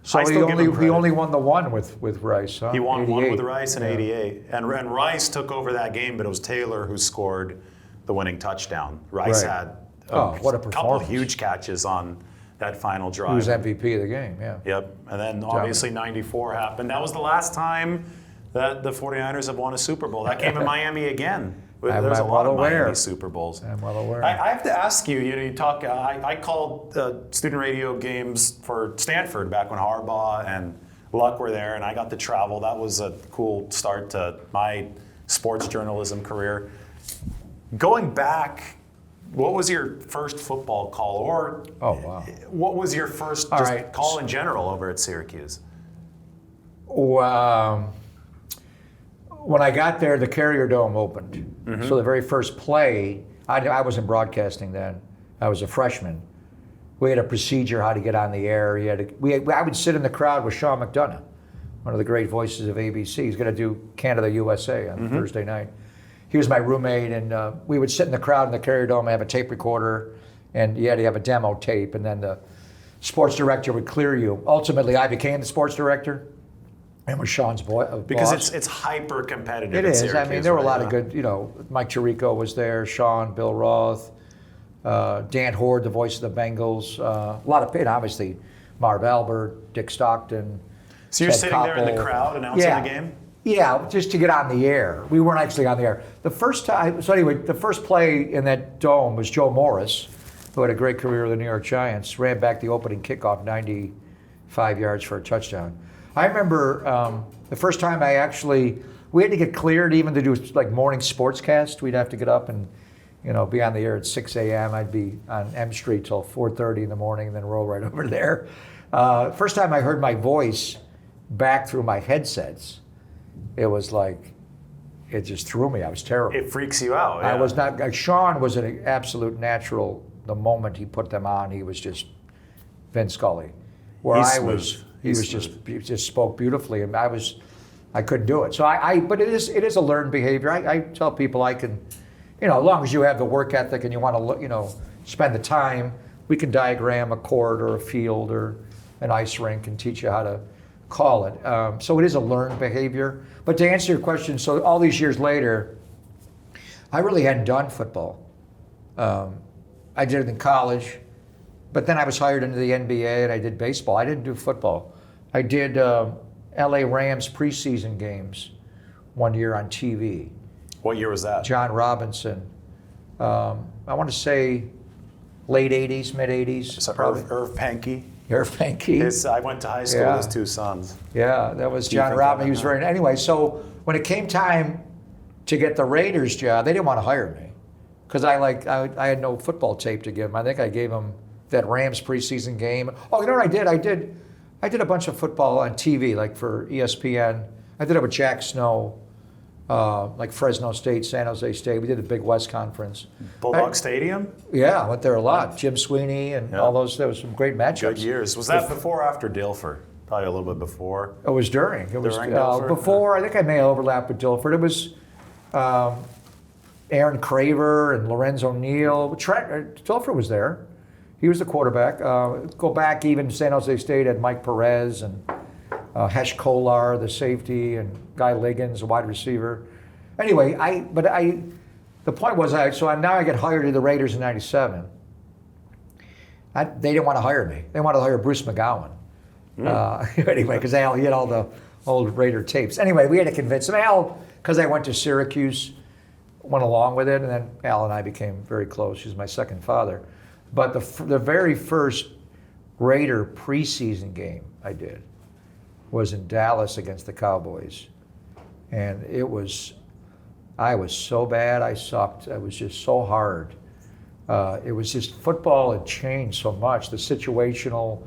so he only won the one with Rice, huh? He won 88. one with Rice in 88. And Rice took over that game, but it was Taylor who scored the winning touchdown. Rice had what a couple of huge catches on that final drive. He was MVP of the game, yeah. Yep. And then obviously 94 happened. That was the last time that the 49ers have won a Super Bowl. That came in Miami again. There's a lot of Miami Super Bowls. I'm well aware. I have to ask you, you talk, I called student radio games for Stanford back when Harbaugh and Luck were there, and I got to travel. That was a cool start to my sports journalism career. Going back, what was your first football call, or what was your first call in general over at Syracuse? When I got there, the Carrier Dome opened. Mm-hmm. So the very first play, I wasn't broadcasting then. I was a freshman. We had a procedure how to get on the air. I would sit in the crowd with Sean McDonough, one of the great voices of ABC. He's going to do Canada USA on Thursday night. He was my roommate, and we would sit in the crowd in the Carrier Dome and have a tape recorder, and you had to have a demo tape, and then the sports director would clear you. Ultimately, I became the sports director. And was Sean's because boss. it's hyper competitive. It is. Syracuse, there were a lot of good. Mike Tirico was there. Sean, Bill Roth, Dan Horde, the voice of the Bengals. A lot of paid, obviously. Marv Albert, Dick Stockton. So you're sitting there in the crowd announcing the game. Yeah, just to get on the air. We weren't actually on the air. The first time. So anyway, the first play in that dome was Joe Morris, who had a great career with the New York Giants. Ran back the opening kickoff 95 yards for a touchdown. I remember the first time we had to get cleared even to do like morning sportscast. We'd have to get up and be on the air at 6 a.m. I'd be on M Street till 4:30 in the morning and then roll right over there. First time I heard my voice back through my headsets, it was like, it just threw me. I was terrible. It freaks you out. Yeah. I was not, Sean was an absolute natural. The moment he put them on, he was just Vince Scully. Where He's I smooth. was, he He's just spoke beautifully, and I couldn't do it. So but it is a learned behavior. I tell people I can, as long as you have the work ethic and you want to, spend the time, we can diagram a court or a field or an ice rink and teach you how to call it. So it is a learned behavior. But to answer your question, so all these years later, I really hadn't done football. I did it in college, but then I was hired into the NBA and I did baseball. I didn't do football. I did LA Rams preseason games one year on TV. What year was that? John Robinson. I want to say late 80s, mid 80s. So Irv Pankey. Irv Pankey. I went to high school with his two sons. Yeah, that was Do you John think Robinson. that He was very, anyway, so when it came time to get the Raiders job, they didn't want to hire me because I had no football tape to give them. I think I gave them that Rams preseason game. Oh, you know what I did? I did a bunch of football on TV, like for ESPN. I did it with Jack Snow, like Fresno State, San Jose State. We did the Big West Conference. Bulldog Stadium? Yeah, I went there a lot. Jim Sweeney and all those. There was some great matchups. Good years. Was that before or after Dilfer? Probably a little bit before. It was during. It was During Dilfer? before. I think I may have overlapped with Dilford. It was Aaron Craver and Lorenzo Neal. Dilfer was there. He was the quarterback. Go back even San Jose State had Mike Perez and Hesh Kolar, the safety, and Guy Liggins, the wide receiver. Anyway, the point was, now I get hired to the Raiders in '97. They didn't want to hire me. They wanted to hire Bruce McGowan. Anyway, because Al, he had all the old Raider tapes. Anyway, we had to convince him. Al, because I went to Syracuse, went along with it, and then Al and I became very close. He's my second father. But the very first Raider preseason game I did was in Dallas against the Cowboys. And I was so bad, I sucked. It was just so hard. It was just, football had changed so much. The situational,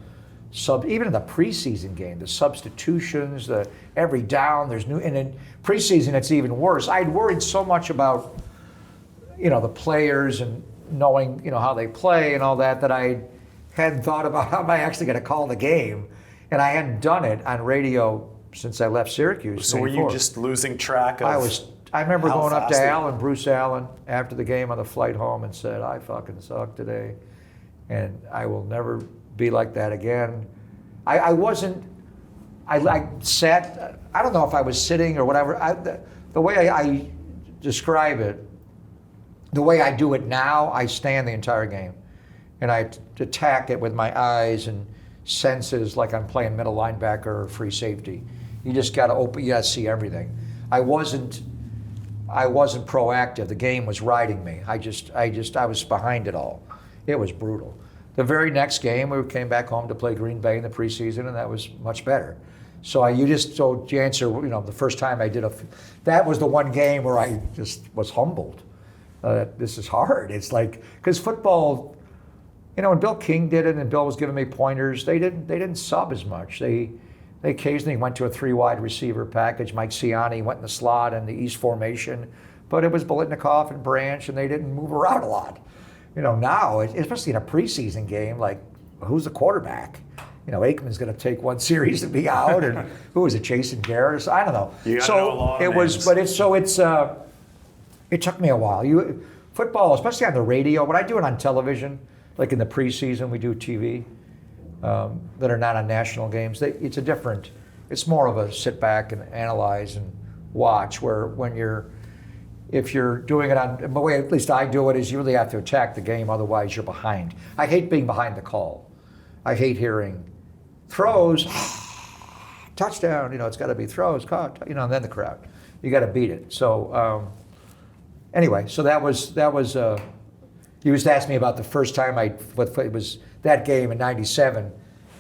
even in the preseason game, the substitutions, every down, there's new, and in preseason it's even worse. I'd worried so much about, the players and knowing, how they play and all that I hadn't thought about how am I actually going to call the game. And I hadn't done it on radio since I left Syracuse. So were you just losing track of I remember how going up to fast Allen, Bruce Allen, after the game on the flight home and said, I fucking suck today. And I will never be like that again. I sat, I don't know if I was sitting or whatever. The way I describe it, the way I do it now, I stand the entire game. And I attack it with my eyes and senses like I'm playing middle linebacker or free safety. You just got to see everything. I wasn't proactive. The game was riding me. I was behind it all. It was brutal. The very next game, we came back home to play Green Bay in the preseason, and that was much better. So to answer, the first time I did that was the one game where I just was humbled. This is hard. It's like, because football, when Bill King did it and Bill was giving me pointers, they didn't sub as much. They occasionally went to a 3-wide receiver package. Mike Ciani went in the slot in the East formation, but it was Biletnikoff and Branch, and they didn't move around a lot. Now, especially in a preseason game, like, who's the quarterback? Aikman's going to take one series and be out, and who is it, Jason Garrett? I don't know. You gotta know a lot of names. It took me a while. Football, especially on the radio, when I do it on television, like in the preseason, we do TV that are not on national games. It's more of a sit back and analyze and watch. Where if you're doing it on the way, at least I do it, is you really have to attack the game. Otherwise, you're behind. I hate being behind the call. I hate hearing throws, touchdown. It's got to be throws, caught. And then the crowd. You got to beat it. So. Anyway, so that was. You just asked me about the first time it was that game in '97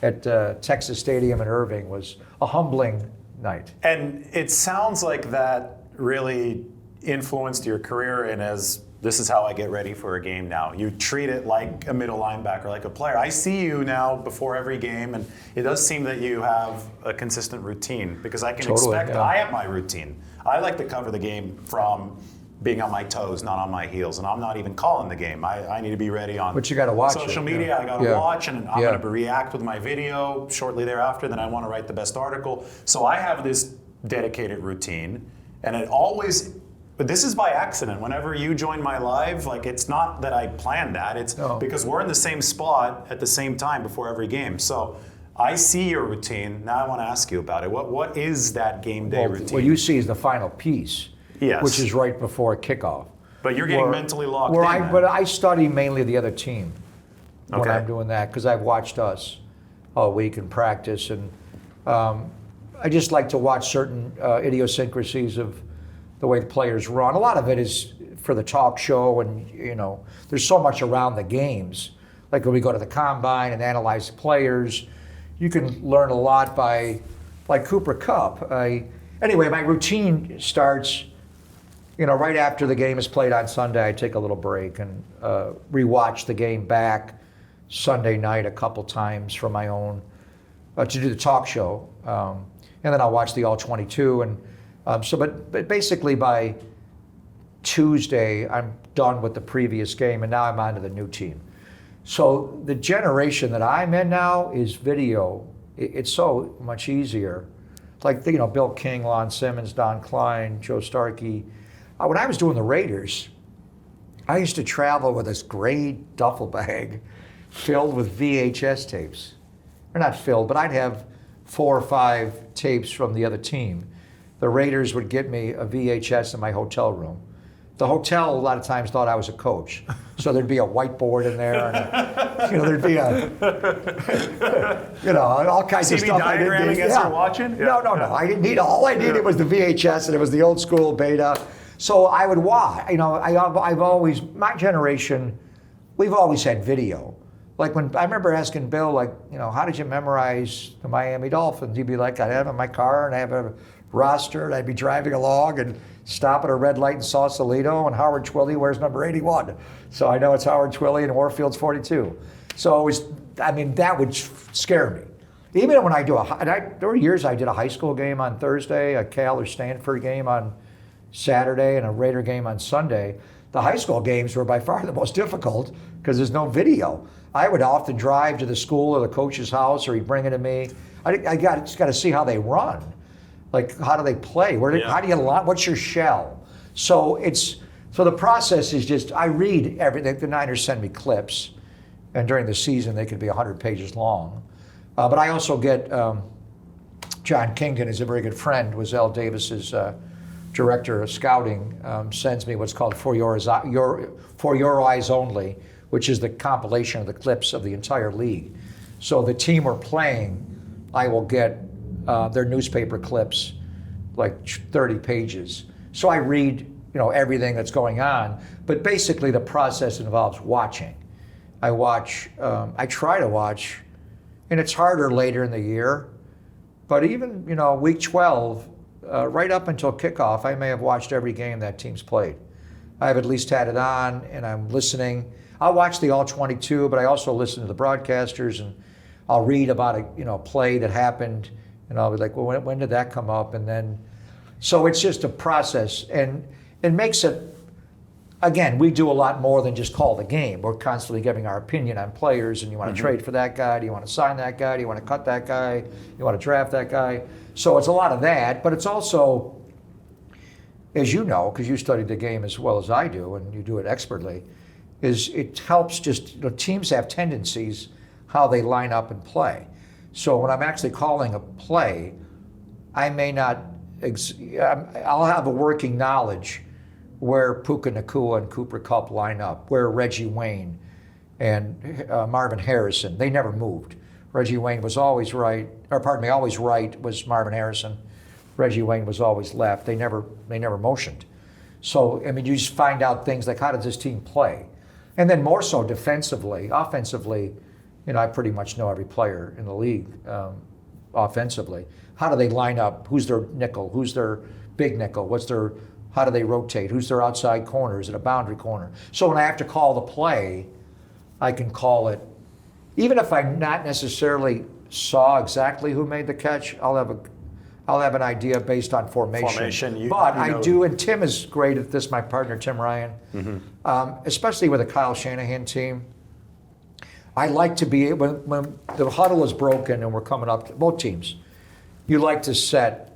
at Texas Stadium in Irving was a humbling night. And it sounds like that really influenced your career and has this is how I get ready for a game now. You treat it like a middle linebacker, like a player. I see you now before every game, and it does seem that you have a consistent routine, because I can expect, I have my routine. I like to cover the game from being on my toes, not on my heels, and I'm not even calling the game. I need to be ready on but you gotta watch social it, media. I got to watch, and I'm going to react with my video shortly thereafter. Then I want to write the best article. So I have this dedicated routine, and it always, but this is by accident. Whenever you join my live, like, it's not that I planned that. It's because we're in the same spot at the same time before every game. So I see your routine. Now I want to ask you about it. What is that game day routine? What you see is the final piece. Yes. Which is right before kickoff. But you're getting mentally locked in. But I study mainly the other team when I'm doing that, because I've watched us all week in practice, and I just like to watch certain idiosyncrasies of the way the players run. A lot of it is for the talk show, and there's so much around the games. Like when we go to the combine and analyze the players, you can learn a lot by, like Cooper Kupp. Anyway, my routine starts. Right after the game is played on Sunday, I take a little break and rewatch the game back Sunday night a couple times for my own, to do the talk show. And then I'll watch the All-22. And but basically by Tuesday, I'm done with the previous game, and now I'm on to the new team. So the generation that I'm in now is video. It's so much easier. Like, Bill King, Lon Simmons, Don Klein, Joe Starkey. When I was doing the Raiders, I used to travel with this gray duffel bag filled with VHS tapes. Or not filled, but I'd have 4 or 5 tapes from the other team. The Raiders would get me a VHS in my hotel room. The hotel a lot of times thought I was a coach. So there'd be a whiteboard in there, and there'd be all kinds of stuff. Diagramming as you're watching? No. I didn't need, all I needed was the VHS, and it was the old school beta. So I would watch. I've always, my generation, we've always had video. Like when I remember asking Bill, like, how did you memorize the Miami Dolphins? He'd be like, I'd have it in my car, and I have a roster, and I'd be driving along and stop at a red light in Sausalito, and Howard Twilley wears number 81. So I know it's Howard Twilley and Warfield's 42. So it was, that would scare me. Even when I do there were years I did a high school game on Thursday, a Cal or Stanford game on Saturday, and a Raider game on Sunday. The high school games were by far the most difficult because there's no video. I would often drive to the school or the coach's house, or he'd bring it to me. I just got to see how they run. Like, how do they play? How do you what's your shell? So the process is just, I read everything. The Niners send me clips, and during the season they could be 100 pages long. But I also get John Kingdon is a very good friend, was Al Davis's director of scouting, sends me what's called For Your Eyes Only, which is the compilation of the clips of the entire league. So the team we're playing, I will get their newspaper clips, like 30 pages. So I read, everything that's going on. But basically the process involves watching. I try to watch, and it's harder later in the year, but even, week 12, right up until kickoff, I may have watched every game that team's played. I've at least had it on, and I'm listening. I'll watch the All-22, but I also listen to the broadcasters, and I'll read about a play that happened, and I'll be like, well, when did that come up? And then, so it's just a process, and it makes it, again, we do a lot more than just call the game. We're constantly giving our opinion on players, and you want to trade for that guy, do you want to sign that guy, do you want to cut that guy, you want to draft that guy. So it's a lot of that, but it's also, as you know, because you studied the game as well as I do, and you do it expertly, is it helps just, teams have tendencies how they line up and play. So when I'm actually calling a play, I may not, I'll have a working knowledge where Puka Nacua and Cooper Kupp line up, where Reggie Wayne and Marvin Harrison, they never moved. Reggie Wayne was always right, always right was Marvin Harrison. Reggie Wayne was always left. They never motioned. So, you just find out things like, how does this team play? And then more so defensively. Offensively, I pretty much know every player in the league offensively. How do they line up? Who's their nickel? Who's their big nickel? How do they rotate? Who's their outside corner? Is it a boundary corner? So when I have to call the play, I can call it, even if I not necessarily saw exactly who made the catch, I'll have an idea based on formation. But I do, and Tim is great at this, my partner, Tim Ryan, especially with a Kyle Shanahan team. I like to be, when the huddle is broken and we're coming up, both teams, you like to set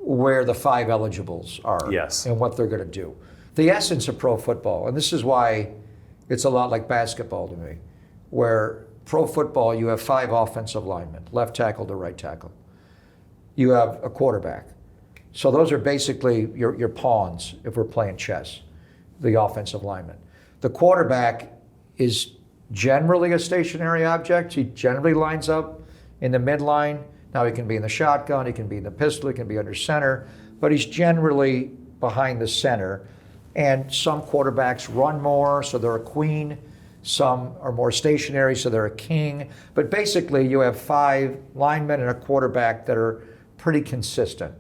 where the 5 eligibles are and what they're going to do. The essence of pro football, and this is why it's a lot like basketball to me, where pro football you have 5 offensive linemen, left tackle to right tackle. You have a quarterback. So those are basically your pawns if we're playing chess, the offensive lineman. The quarterback is generally a stationary object. He generally lines up in the midline. Now he can be in the shotgun, he can be in the pistol, he can be under center, but he's generally behind the center. And some quarterbacks run more, so they're a queen. Some are more stationary, so they're a king. But basically, you have 5 linemen and a quarterback that are pretty consistent.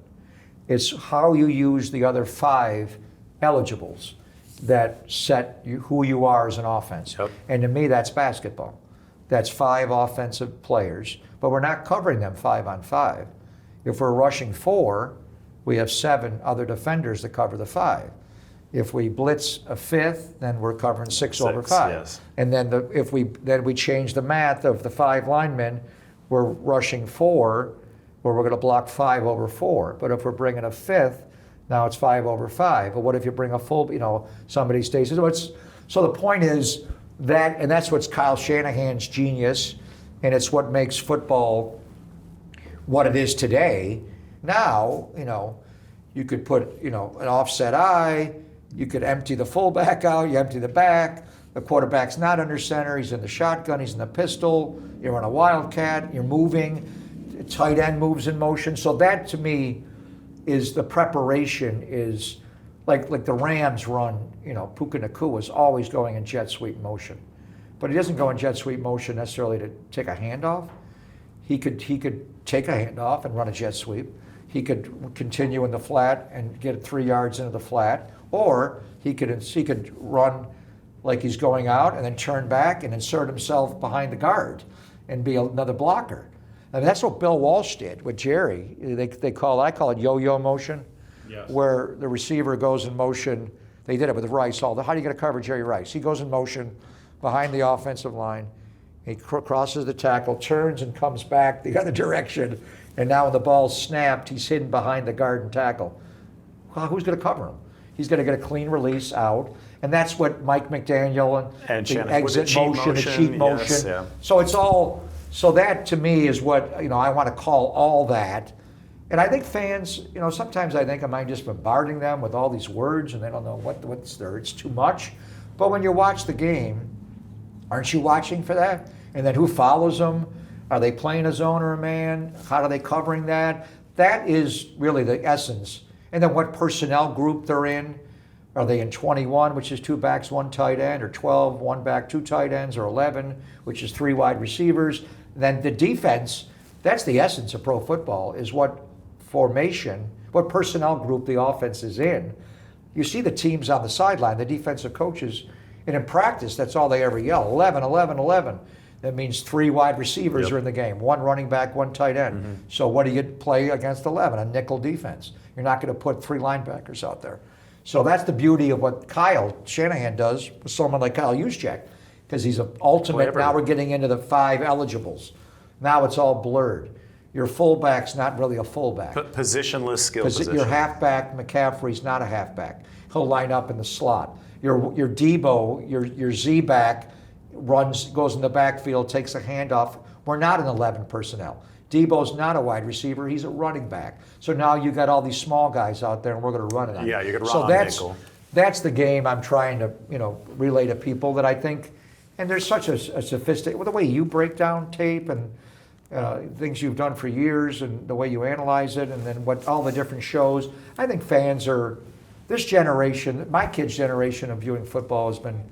It's how you use the other 5 eligibles that set who you are as an offense. Yep. And to me, that's basketball. That's 5 offensive players, but we're not covering them 5 on 5. If we're rushing 4, we have 7 other defenders that cover the 5. If we blitz a 5th, then we're covering 6 over 5. Yes. And then if we change the math of the 5 linemen, we're rushing 4, where we're going to block 5 over 4. But if we're bringing a 5th, now it's 5 over 5. But what if you bring a full, somebody stays? So the point is that, and that's what's Kyle Shanahan's genius, and it's what makes football what it is today. Now, you could put, an offset eye, you could empty the fullback out, you empty the back, the quarterback's not under center, he's in the shotgun, he's in the pistol, you're on a wildcat, you're moving, tight end moves in motion. So that to me is the preparation is like the Rams run, Puka Nacua is always going in jet sweep motion. But he doesn't go in jet sweep motion necessarily to take a handoff. He could take a handoff and run a jet sweep. He could continue in the flat and get 3 yards into the flat, or he could run like he's going out and then turn back and insert himself behind the guard and be another blocker. And that's what Bill Walsh did with Jerry. I call it yo-yo motion, where the receiver goes in motion. They did it with Rice. How do you get to cover Jerry Rice? He goes in motion behind the offensive line. He crosses the tackle, turns and comes back the other direction. And now when the ball's snapped, he's hidden behind the guard and tackle. Well, who's going to cover him? He's going to get a clean release out. And that's what Mike McDaniel and the exit motion, the cheat motion. Yes, yeah. So it's all, so that to me is what, I want to call all that. And I think fans, sometimes I think, am I just bombarding them with all these words and they don't know what's there, it's too much. But when you watch the game, aren't you watching for that? And then who follows them? Are they playing a zone or a man? How are they covering that? That is really the essence. And then what personnel group they're in. Are they in 21, which is 2 backs, 1 tight end, or 12, 1 back, 2 tight ends, or 11, which is 3 wide receivers? Then the defense, that's the essence of pro football, is what formation, what personnel group the offense is in. You see the teams on the sideline, the defensive coaches, and in practice, that's all they ever yell, 11, 11, 11. That means 3 wide receivers are in the game, 1 running back, 1 tight end. Mm-hmm. So what do you play against 11? A nickel defense. You're not going to put 3 linebackers out there. So that's the beauty of what Kyle Shanahan does with someone like Kyle Juszczyk, because he's an ultimate. Now we're getting into the 5 eligibles. Now it's all blurred. Your fullback's not really a fullback. Positionless skill position. Your halfback, McCaffrey's not a halfback. He'll line up in the slot. Your Debo, your Z-back, goes in the backfield, takes a handoff. We're not an 11 personnel. Debo's not a wide receiver, he's a running back. So now you got all these small guys out there and we're going to run it on. Yeah, you could run on nickel. That's the game I'm trying to, relay to people that I think, and there's such a sophisticated, the way you break down tape and things you've done for years and the way you analyze it and then what all the different shows. I think fans are, this generation, my kids' generation of viewing football has been,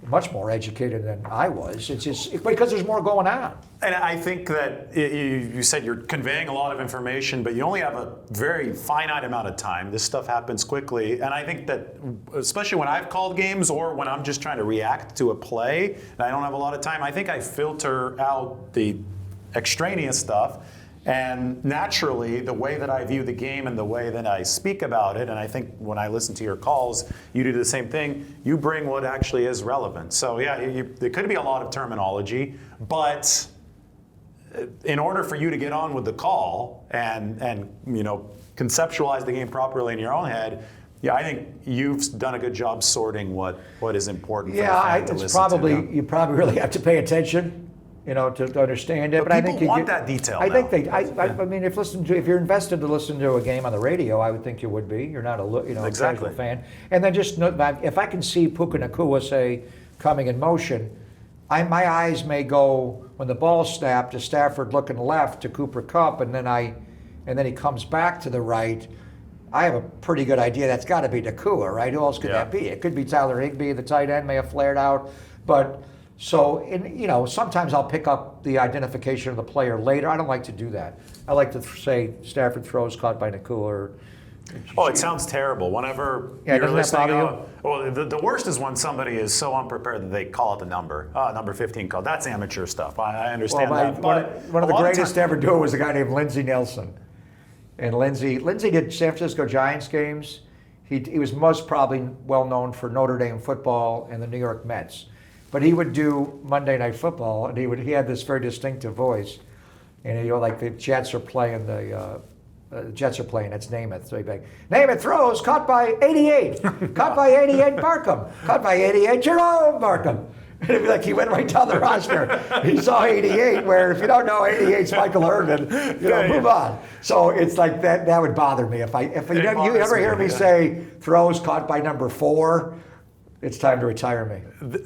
much more educated than I was. It's just because there's more going on. And I think that you said you're conveying a lot of information, but you only have a very finite amount of time. This stuff happens quickly. And I think that, especially when I've called games or when I'm just trying to react to a play and I don't have a lot of time, I think I filter out the extraneous stuff. And naturally, the way that I view the game and the way that I speak about it, and I think when I listen to your calls, you do the same thing, you bring what actually is relevant. So yeah, there could be a lot of terminology, but in order for you to get on with the call and conceptualize the game properly in your own head, yeah, I think you've done a good job sorting what is important for the fan to listen to. You probably really have to pay attention, to understand it. But I think people want that detail. I think I mean, if you're invested to listen to a game on the radio, I would think you would be. You're not a casual fan. And then just if I can see Puka Nacua, say, coming in motion, my eyes may go when the ball snapped to Stafford looking left to Cooper Kupp, and then he comes back to the right. I have a pretty good idea that's got to be Nacua, right? Who else could that be? It could be Tyler Higbee, the tight end, may have flared out, but. So, sometimes I'll pick up the identification of the player later. I don't like to do that. I like to say Stafford throws caught by Nacua. It sounds terrible. Whenever you're listening, the worst is when somebody is so unprepared that they call it the number. Number 15 called. That's amateur stuff. I understand that. One of the greatest to ever do it was a guy named Lindsey Nelson. And Lindsey did San Francisco Giants games. He was most probably well known for Notre Dame football and the New York Mets. But he would do Monday Night Football, and he had this very distinctive voice. And like the Jets are playing it's Namath. So he'd be like, Namath throws, caught by 88. Caught by 88, Barkham. Caught by 88, Jerome Barkham. And it'd be like he went right down the roster. He saw 88, where if you don't know 88's Michael Irvin, move on. So it's like that would bother me. If you ever hear me say throws caught by number 4, it's time to retire me.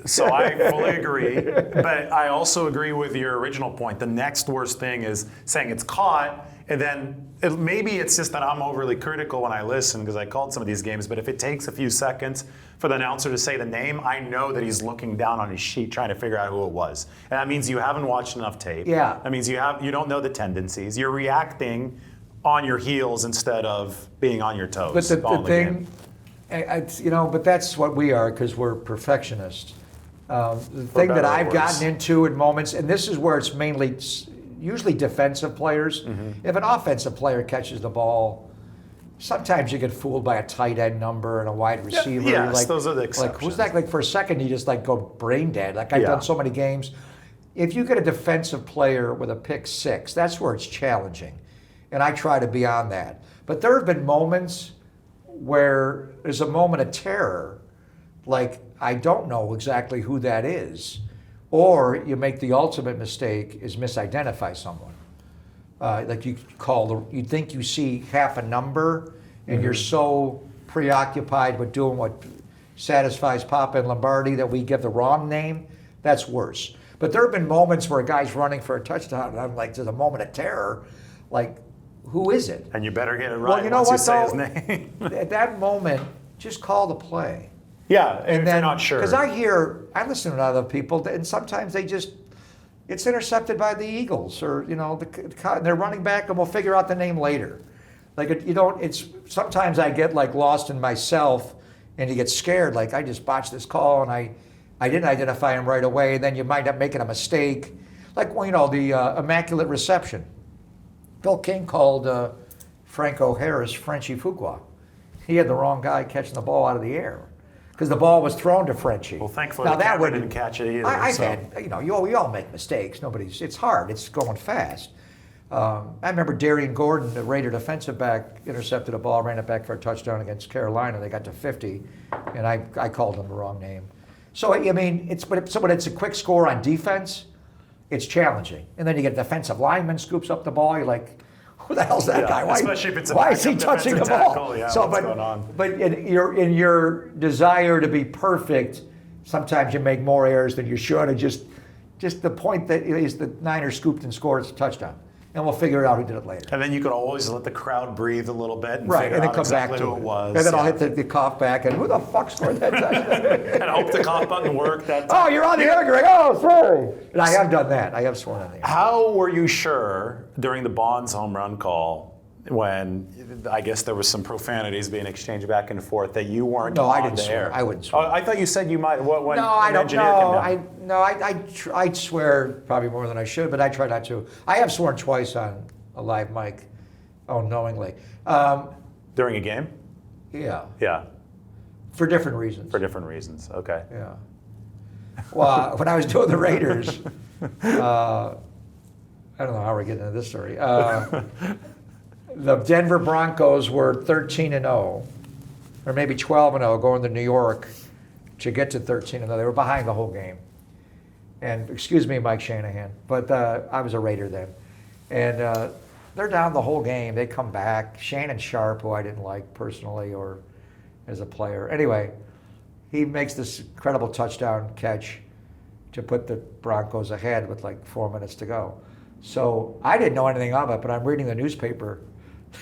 So I fully agree, but I also agree with your original point. The next worst thing is saying it's caught, and then maybe it's just that I'm overly critical when I listen because I called some of these games, but if it takes a few seconds for the announcer to say the name, I know that he's looking down on his sheet trying to figure out who it was. And that means you haven't watched enough tape. Yeah. That means you don't know the tendencies. You're reacting on your heels instead of being on your toes. But the thing... but that's what we are because we're perfectionists. The thing that I've gotten into in moments, and this is where it's usually defensive players. Mm-hmm. If an offensive player catches the ball, sometimes you get fooled by a tight end number and a wide receiver. Yes, those are the exceptions. Who's that? Like for a second, you just go brain dead. Like I've done so many games. If you get a defensive player with a pick 6, that's where it's challenging, and I try to be on that. But there have been moments where there's a moment of terror, like I don't know exactly who that is, or you make the ultimate mistake is misidentify someone. Like you think you see half a number, and you're so preoccupied with doing what satisfies Papa and Lombardi that we give the wrong name. That's worse. But there have been moments where a guy's running for a touchdown, and I'm like, there's a moment of terror, like, who is it? And you better get it right once you say his name. At that moment, just call the play. Yeah, and then, if you're not sure. Because I listen to other people, and sometimes it's intercepted by the Eagles, or they're running back, and we'll figure out the name later. Like sometimes I get lost in myself, and you get scared, like I just botched this call, and I didn't identify him right away, and then you might end up making a mistake, like the immaculate reception. Bill King called Franco Harris Frenchie Fuqua. He had the wrong guy catching the ball out of the air because the ball was thrown to Frenchie. Well, thankfully the camera didn't catch it either. We all make mistakes. It's hard. It's going fast. I remember Darian Gordon, the Raider defensive back, intercepted a ball, ran it back for a touchdown against Carolina. They got to 50, and I called him the wrong name. So when it's a quick score on defense, it's challenging. And then you get a defensive lineman scoops up the ball. You're like, who the hell's that guy? Especially if it's why is he touching the ball? Tackle, what's going on? But in your desire to be perfect, sometimes you make more errors than you should. And just the point that is the Niners scooped and scored a touchdown. and we'll figure out who did it later. And then you could always let the crowd breathe a little bit and Right, figure and then out come exactly back to who it it. was. And then I'll yeah. hit the cough back, and who the fuck scored that touchdown? And I hope the cough button worked that time. Oh, you're on the air, Greg. Oh, sorry. And I have done that. I have sworn on the air. How were you sure during the Bonds home run call, when I guess there was some profanities being exchanged back and forth, that you weren't No, I on didn't the swear. air? I wouldn't swear. Oh, I thought you said you might. When No, I an don't engineer came down. know. I swear probably more than I should, but I try not to. I have sworn twice on a live mic, unknowingly. During a game? Yeah, Yeah, for different reasons. for different reasons. Okay. Yeah. Well, when I was doing the Raiders, I don't know how we're getting into this story. The Denver Broncos were 13-0, or maybe 12-0, going to New York to get to 13-0. They were behind the whole game. And excuse me, Mike Shanahan, but I was a Raider then. And they're down the whole game. They come back. Shannon Sharp, who I didn't like personally or as a player. Anyway, he makes this incredible touchdown catch to put the Broncos ahead with like 4 minutes to go. So I didn't know anything of it, but I'm reading the newspaper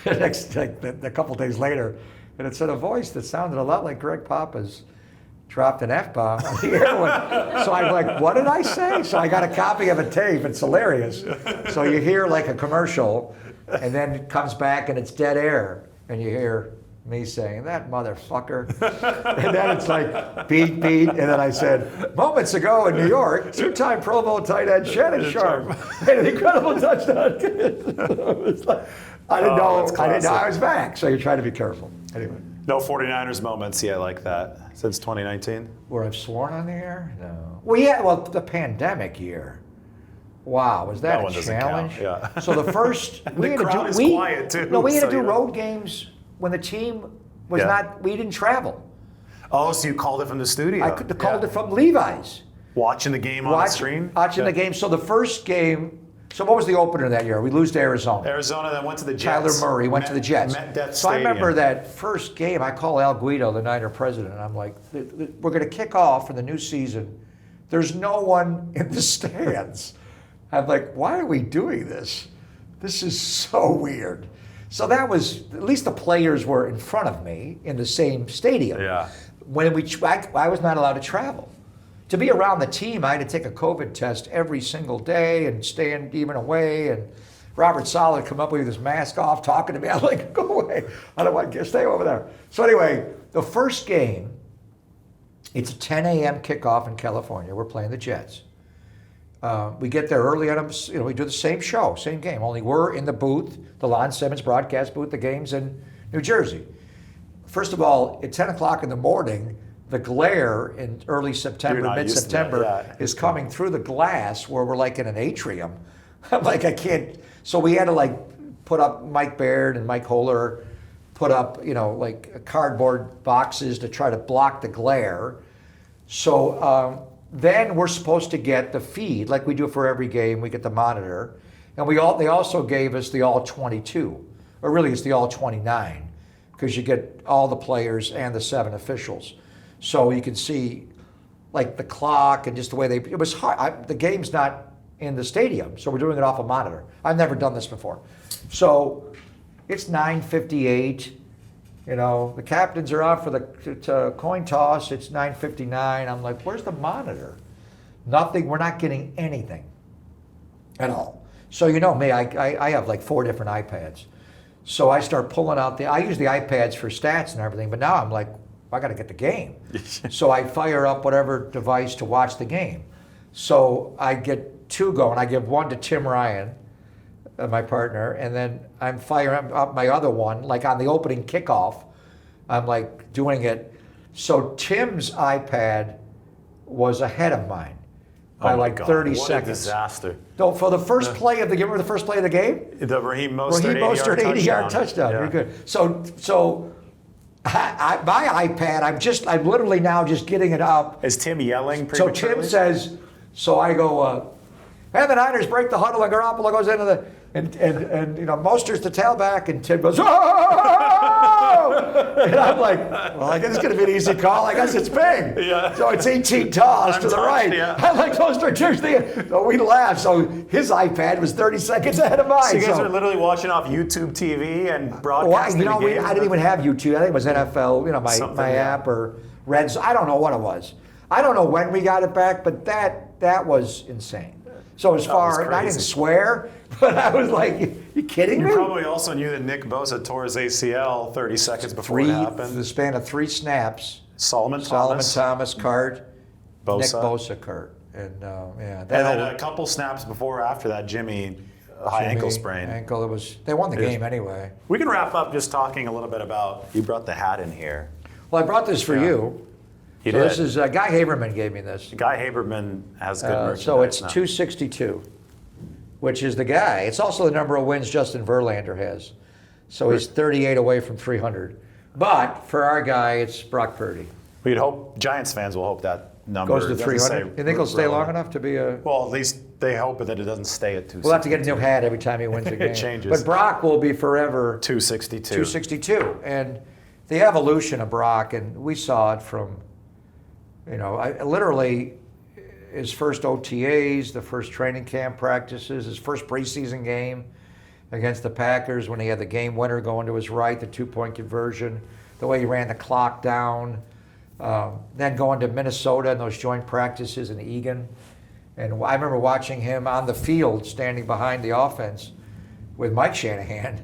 a couple days later, and it said a voice that sounded a lot like Greg Papa's dropped an F-bomb on the air. So I'm like, what did I say? So I got a copy of a tape. It's hilarious. So you hear like a commercial, and then it comes back and it's dead air, and you hear me saying, that motherfucker. And then it's like, beat, beat. And then I said, moments ago in New York, two-time Pro Bowl tight end Shannon Sharp made an incredible touchdown. It's like, I didn't know I was back. So you try to be careful. Anyway. No 49ers moments yet like that since 2019? Where I've sworn on the air? No. Well, yeah, well, the pandemic year. Wow, was that one a doesn't challenge? count, yeah. So the first, The crowd is quiet, too, No, we had so to do you know. road games when the team was Yeah. not, we didn't travel. Oh, so you called it from the studio? I could have called it from Levi's. Watching the game on the screen? Watching the game. So the first game, so what was the opener that year? We lose to Arizona. Arizona then went to the Tyler Jets. Murray went to the Jets. Met Death So I remember Stadium. that first game, I call Al Guido, the Niner president, and I'm like, we're going to kick off for the new season. There's no one in the stands. I'm like, why are we doing this? This is so weird. So that was, at least the players were in front of me in the same stadium. Yeah. When I was not allowed to travel. To be around the team, I had to take a COVID test every single day and stand even away. And Robert Saleh would come up with his mask off, talking to me. I'm like, go away. I don't want to stay over there. So anyway, the first game, it's a 10 a.m. kickoff in California. We're playing the Jets. We get there early on them. We do the same show, same game. Only we're in the booth, the Lon Simmons broadcast booth. The game's in New Jersey. First of all, at 10 o'clock in the morning, the glare in early September, You're not used to mid-September, that, yeah. is coming through the glass where we're like in an atrium. I'm like, I can't. So we had to like put up Mike Baird and Mike Holler, put up, like cardboard boxes to try to block the glare. So then we're supposed to get the feed like we do for every game. We get the monitor, and they also gave us the all 22, or really it's the all 29, because you get all the players and the 7 officials. So you can see like the clock and just the way it was hard. The game's not in the stadium, so we're doing it off a monitor. I've never done this before. So it's 9:58. The captains are out for the coin toss. It's 9:59. I'm like, where's the monitor? Nothing. We're not getting anything at all. So you know me, I have like 4 different iPads. So I start pulling out I use the iPads for stats and everything, but now I'm like, I got to get the game. So I fire up whatever device to watch the game. So I get 2 going. I give 1 to Tim Ryan, my partner, and then I'm firing up my other one, like on the opening kickoff. I'm like doing it. So Tim's iPad was ahead of mine by like 30 what seconds. A disaster. No, for the first play of the game, remember the first play of the game? The Raheem Mostert, Raheem Mostert 80-yard touchdown. Yeah. You're good. So my iPad, I'm literally now just getting it up. Is Tim yelling So prematurely? Tim says, so I go, and the Niners break the huddle, and Garoppolo goes into the And Mostert's the tailback, and Tim goes, oh! And I'm like, well, I guess it's going to be an easy call. I guess it's Bing. Yeah. So it's 18 toss to the right. Yeah. I'm like, Mostert, turns the. So we laughed. So his iPad was 30 seconds ahead of mine. So you guys are literally watching off YouTube TV and broadcasting the game? I didn't even have YouTube. I think it was NFL, my yeah. app or Reds. I don't know what it was. I don't know when we got it back, but that was insane. So as far, and I didn't swear, but I was like, you kidding me? You probably also knew that Nick Bosa tore his ACL 30 seconds before it happened. The span of 3 snaps. Solomon Thomas, Cart, Bosa. Nick Bosa, Cart. And And then a couple snaps before or after that, Jimmy, high ankle sprain. They won the game anyway. We can wrap up just talking a little bit about, you brought the hat in here. Well, I brought this for you. He did. This is, Guy Haberman gave me this. Guy Haberman has good merchandise So it's now. 262, which is the guy. It's also the number of wins Justin Verlander has. So he's 38 away from 300. But for our guy, it's Brock Purdy. We'd hope, Giants fans will hope that number Goes to doesn't 300. stay You think he'll stay long relevant. enough to be a... Well, at least they hope that it doesn't stay at 262. We'll have to get a new hat every time he wins a game. It changes. But Brock will be forever 262. 262. And the evolution of Brock, and we saw it from, literally his first OTAs, the first training camp practices, his first preseason game against the Packers when he had the game winner going to his right, the 2-point conversion, the way he ran the clock down, then going to Minnesota and those joint practices in Egan. And I remember watching him on the field standing behind the offense with Mike Shanahan.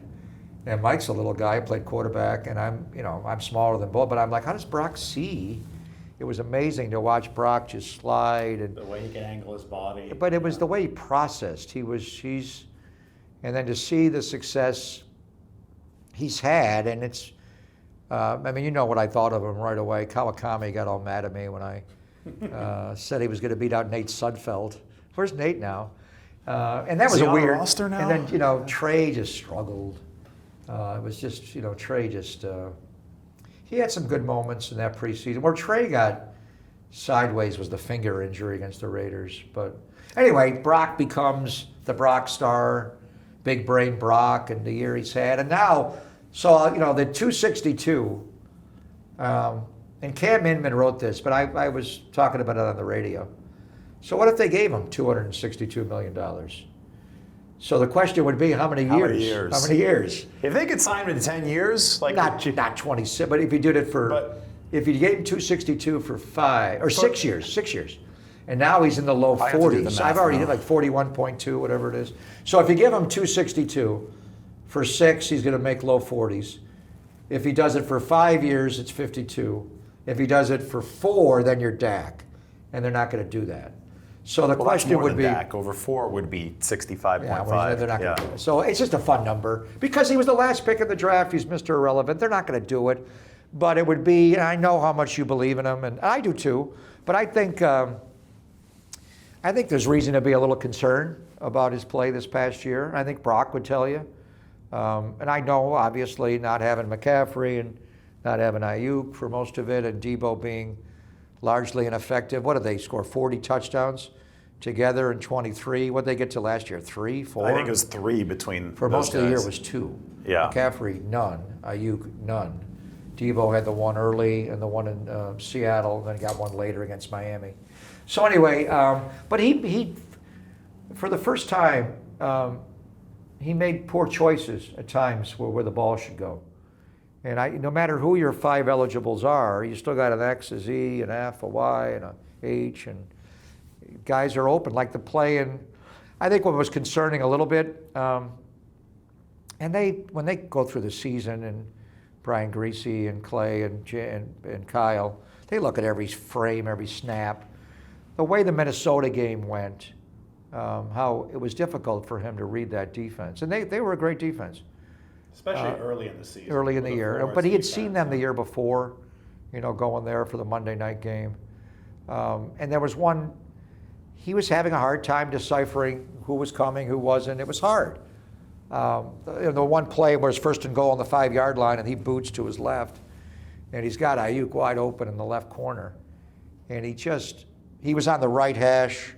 And Mike's a little guy, played quarterback, and I'm smaller than both, but I'm like, how does Brock see? It was amazing to watch Brock just slide, and The way he can angle his body. but it was the way he processed. And then to see the success he's had, and it's, you know what I thought of him right away. Kawakami got all mad at me when I said he was going to beat out Nate Sudfeld. Where's Nate now? And that was he a on the weird. roster now? And then Trey just struggled. It was just Trey just. He had some good moments in that preseason. Where Trey got sideways was the finger injury against the Raiders. But anyway, Brock becomes the Brock star, big brain Brock, and the year he's had. And now, the 262, and Cam Inman wrote this, but I was talking about it on the radio. So what if they gave him $262 million? So the question would be, how many years? How many years? If they could sign him to 10 years, like Not 26, but if you did it if you gave him 262 for 6 years, and now he's in the low I have to do the 40s. math I've already now. hit like 41.2, whatever it is. So if you give him 262 for 6, he's going to make low 40s. If he does it for 5 years, it's 52. If he does it for 4, then you're Dak, and they're not going to do that. So the question would be, Dak. Over 4 would be 65.5. they're not going to do it. So it's just a fun number because he was the last pick in the draft. He's Mr. Irrelevant. They're not going to do it, but it would be. And I know how much you believe in him, and I do too. But I think there's reason to be a little concerned about his play this past year. I think Brock would tell you, and I know obviously not having McCaffrey and not having Ayuk for most of it, and Debo being largely ineffective. What did they score? 40 touchdowns together in 23. What did they get to last year? 3, 4? I think it was 3 between For those most of the year guys. it was 2. Yeah. McCaffrey, none. Ayuk, none. Debo had the one early and the one in Seattle, and then got one later against Miami. So anyway, but he for the first time, he made poor choices at times where the ball should go. And no matter who your 5 eligibles are, you still got an X, a Z, an F, a Y, and a H, and guys are open, like the play. And I think what was concerning a little bit, and when they go through the season, and Brian Greasy and Clay and Kyle, they look at every frame, every snap. The way the Minnesota game went, how it was difficult for him to read that defense. And they were a great defense. Especially early in the season. Early in the year. But he had seen them the year before, going there for the Monday night game. And there was one, he was having a hard time deciphering who was coming, who wasn't. It was hard. The one play where it's first and goal on the 5-yard line, and he boots to his left, and he's got Ayuk wide open in the left corner. And he was on the right hash,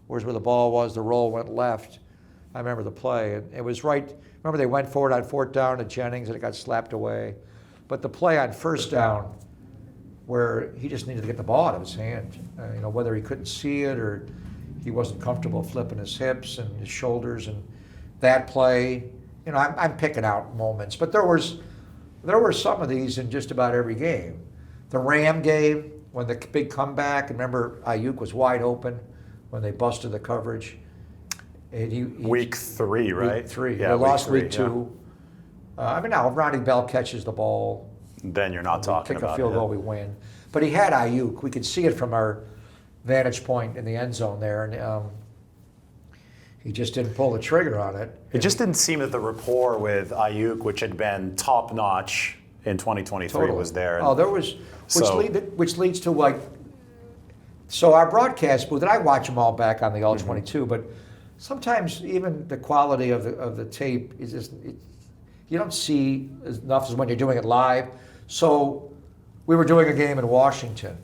whereas where the ball was, the roll went left. I remember the play. And it was right, remember they went for it on fourth down to Jennings and it got slapped away. But the play on first down where he just needed to get the ball out of his hand, whether he couldn't see it or he wasn't comfortable flipping his hips and his shoulders, and that play, I'm picking out moments, but there were some of these in just about every game. The Ram game, when the big comeback, and remember Ayuk was wide open when they busted the coverage. And week 3, right? Week 3. Yeah, they lost week 3, week 2. Now if Ronnie Bell catches the ball, then you're not talking kick about a field it. goal, we win. But he had Ayuk. We could see it from our vantage point in the end zone there, and he just didn't pull the trigger on it. It just didn't seem that the rapport with Ayuk, which had been top notch in 2023, Totally. was there. Oh, there was, So- which leads to so our broadcast booth, and I watch them all back on the All 22, but sometimes even the quality of the tape is just, you don't see enough as when you're doing it live. So we were doing a game in Washington.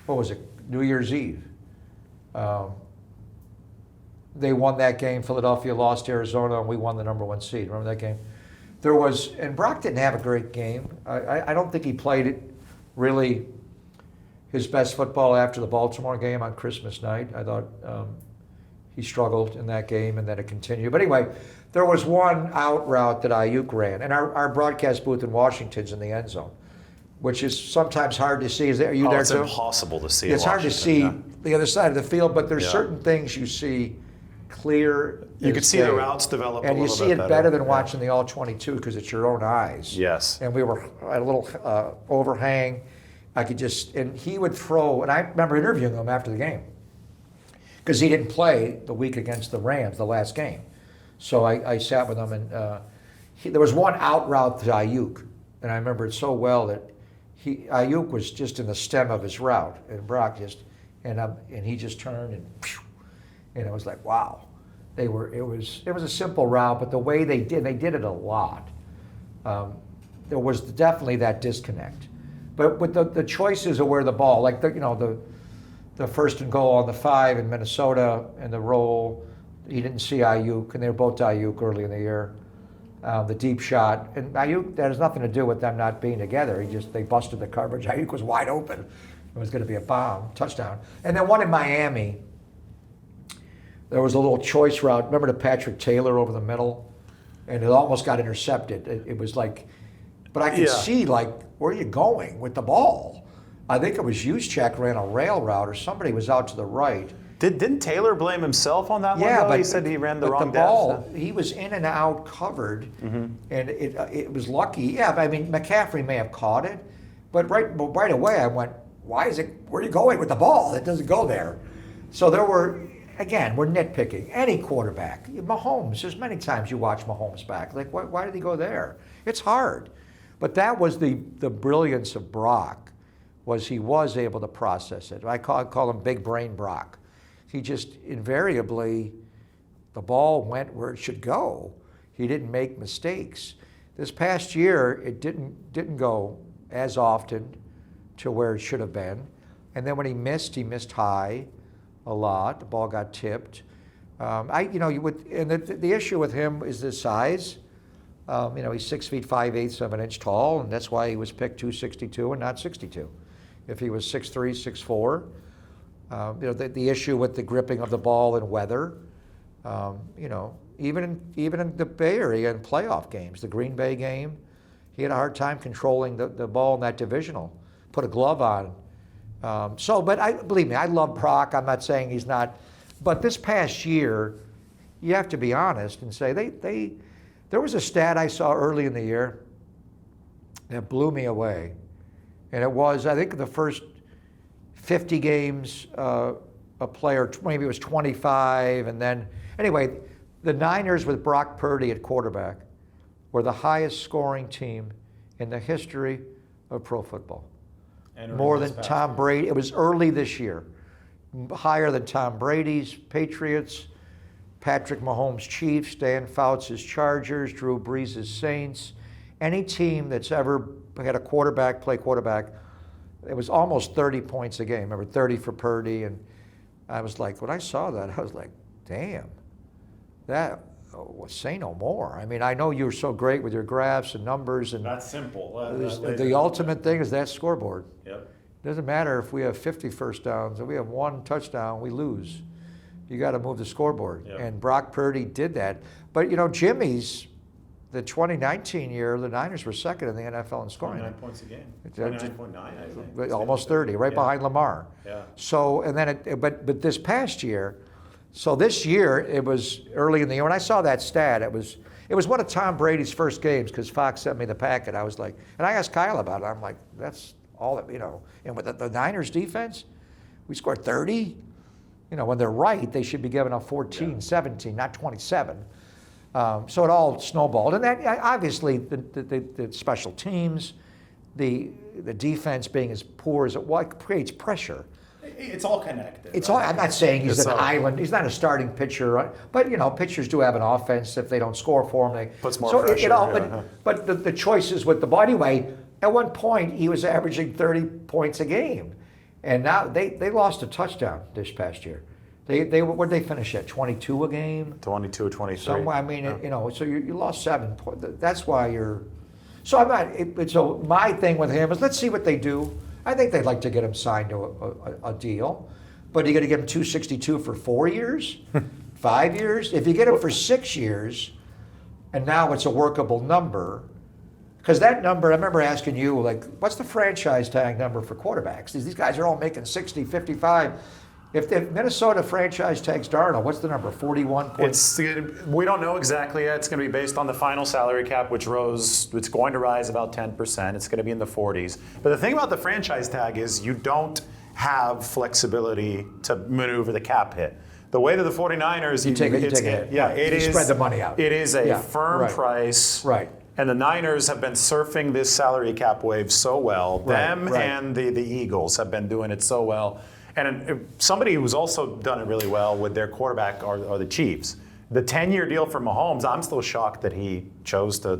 What was it? New Year's Eve. They won that game. Philadelphia lost to Arizona, and we won the number 1 seed. Remember that game? And Brock didn't have a great game. I don't think he played it really his best football after the Baltimore game on Christmas night. I thought he struggled in that game, and then it continued. But anyway, there was one out route that Ayuk ran, and our broadcast booth in Washington's in the end zone, which is sometimes hard to see. Are you there it's too? impossible to see. It's hard to see the other side of the field, but there's Yeah. certain things you see clear. You as could see the day. routes develop and a you little see bit it better than Yeah. watching the All 22 because it's your own eyes. Yes. And we were at a little overhang. I could and he would throw, and I remember interviewing him after the game because he didn't play the week against the Rams, the last game. So I sat with him, and there was one out route to Ayuk, and I remember it so well that Ayuk was just in the stem of his route, and Brock and he just turned and it was like, wow. It was a simple route, but the way they did it a lot. There was definitely that disconnect. But with the choices of where the ball, like the first and goal on the 5 in Minnesota and the roll, he didn't see Ayuk, and they were both to Ayuk early in the year. The deep shot, and Ayuk, that has nothing to do with them not being together. They busted the coverage. Ayuk was wide open. It was going to be a bomb, touchdown. And then one in Miami, there was a little choice route. Remember the Patrick Taylor over the middle? And it almost got intercepted. It was like, but I could see, like, where are you going with the ball? I think it was Juszczyk ran a rail route, or somebody was out to the right. Didn't Taylor blame himself on that one? Yeah, though? but He said he ran the wrong the ball, depth. he was in and out covered, and it was lucky. Yeah, I mean, McCaffrey may have caught it, but right away I went, where are you going with the ball? It doesn't go there. So there were, again, we're nitpicking. Any quarterback, Mahomes, there's many times you watch Mahomes back. Like, why did he go there? It's hard. But that was the brilliance of Brock, was he was able to process it. I call him Big Brain Brock. He just invariably, the ball went where it should go. He didn't make mistakes. This past year, it didn't go as often to where it should have been. And then when he missed high a lot. The ball got tipped. And the issue with him is his size. He's 6 feet 5/8 of an inch tall, and that's why he was picked 262 and not 62. If he was 6'3", 6'4", the issue with the gripping of the ball in weather, even in the Bay Area in playoff games, the Green Bay game, he had a hard time controlling the ball in that divisional. Put a glove on. But believe me, I love Brock. I'm not saying he's not. But this past year, you have to be honest and say there was a stat I saw early in the year that blew me away. And it was, I think, the first 50 games, a player, maybe it was 25, and then, anyway, the Niners with Brock Purdy at quarterback were the highest scoring team in the history of pro football. More than Tom Brady. It was early this year. Higher than Tom Brady's Patriots, Patrick Mahomes' Chiefs, Dan Fouts' Chargers, Drew Brees' Saints. Any team that's ever had a quarterback play quarterback, it was almost 30 points a game. Remember, 30 for Purdy. And I was like, when I saw that, I was like, damn. say no more. I mean, I know you're so great with your graphs and numbers, and That's simple. the ultimate thing is that scoreboard. Yep. Doesn't matter if we have 50 first downs, if we have one touchdown, we lose. You got to move the scoreboard. Yep. And Brock Purdy did that. But, Jimmy's, the 2019 year, the Niners were second in the NFL in scoring. 29 points a game. It- 29.9, I think. Almost 30, right Yeah. behind Lamar. Yeah. So, and then, but this past year, so this year, it was early in the year. When I saw that stat, it was one of Tom Brady's first games because Fox sent me the packet. I was like, and I asked Kyle about it. I'm like, that's all that, And with the Niners defense, we scored 30. When they're right, they should be giving up 14, 17, not 27. So it all snowballed. And that obviously the special teams, the defense being as poor as it was, creates pressure. It's all connected. It's all. I'm not saying he's It's an all- island. He's not a starting pitcher, right? But pitchers do have an offense. If they don't score for them, they Puts more so it pressure, all. yeah. But the choices with the ball. Anyway, at one point he was averaging 30 points a game, and now they lost a touchdown this past year. Where'd they finish at? 22 a game. 22 or 23. Somewhere. I mean, so you lost 7 points. That's why you're. So I'm not. So my thing with him is let's see what they do. I think they'd like to get him signed to a deal, but you got to give him 262 for 4 years, 5 years. If you get him for 6 years, and now it's a workable number, because that number, I remember asking you, like, what's the franchise tag number for quarterbacks? These guys are all making 60, 55. If Minnesota franchise tags Darnold, what's the number? 41 points. We don't know exactly yet. It's going to be based on the final salary cap, which rose. It's going to rise about 10%. It's going to be in the 40s. But the thing about the franchise tag is you don't have flexibility to maneuver the cap hit. The way that the 49ers, You take a hit. Yeah, Right. it You is. spread the money out. It is a Yeah, firm right. price. Right. And the Niners have been surfing this salary cap wave so well. Right, Them right. and the Eagles have been doing it so well. And somebody who's also done it really well with their quarterback are the Chiefs. The 10-year deal for Mahomes, I'm still shocked that he chose to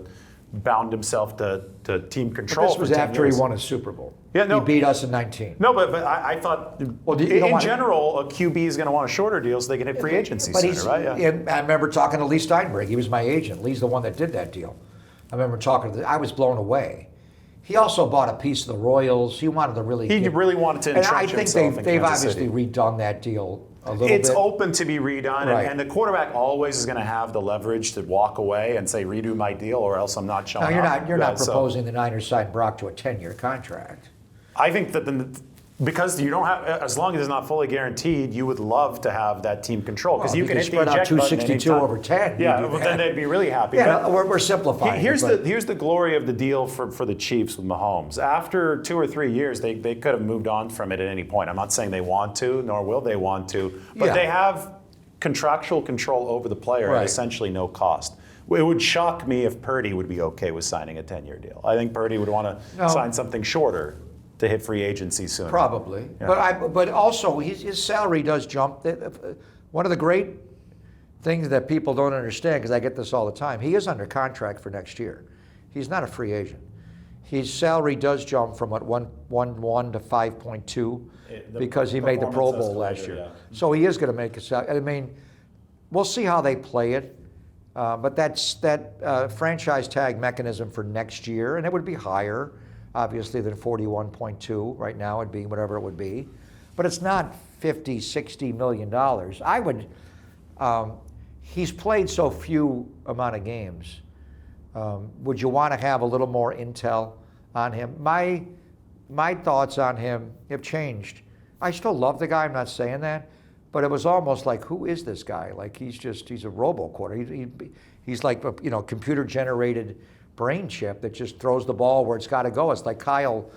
bound himself to team control. This was for 10 after years. he won a Super Bowl. Yeah, no. He beat us in 19. No, but I thought, Well, you don't in want- general, a QB is going to want a shorter deal so they can hit free agency But sooner, right? Yeah. I remember talking to Lee Steinberg. He was my agent. Lee's the one that did that deal. I remember talking I was blown away. He also bought a piece of the Royals. He wanted to really. He really wanted to And I entrench think himself in they've Kansas obviously City. redone that deal a little bit. It's open to be redone, Right. and the quarterback always is going to have the leverage to walk away and say, redo my deal, or else I'm not showing Now, you're up. not. You're not Yeah, so proposing the Niners sign Brock to a 10-year contract. I think that because you don't have, as long as it's not fully guaranteed, you would love to have that team control because Well, you if can you hit the spread out eject button 262 anytime. over 10, Yeah, you'd be well, then happy. they'd be really happy. Yeah, But we're simplifying. Here's it, but- the glory of the deal for the Chiefs with Mahomes. After 2 or 3 years, they could have moved on from it at any point. I'm not saying they want to, nor will they want to, but Yeah. they have contractual control over the player Right. at essentially no cost. It would shock me if Purdy would be okay with signing a 10-year deal. I think Purdy would want to No. sign something shorter to hit free agency sooner. Probably, Yeah. but also his salary does jump. One of the great things that people don't understand, because I get this all the time, he is under contract for next year. He's not a free agent. His salary does jump from 1.1 to 5.2 The because he made the Pro performance Bowl last escalator, year. yeah. So he is going to make a salary. I mean, we'll see how they play it. But that's that franchise tag mechanism for next year, and it would be higher, obviously, than 41.2 right now. It'd be whatever it would be, but it's not 50, 60 million dollars. I would. He's played so few amount of games. Would you want to have a little more intel on him? My thoughts on him have changed. I still love the guy. I'm not saying that. But it was almost like, who is this guy? Like he's a robo quarter. He's like a computer-generated brain chip that just throws the ball where it's got to go. It's like Kyle,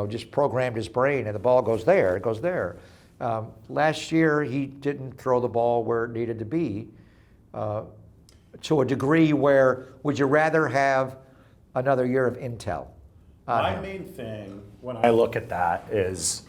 just programmed his brain and the ball goes there. It goes there. Last year he didn't throw the ball where it needed to be, to a degree where would you rather have another year of intel? My main thing when I look at that is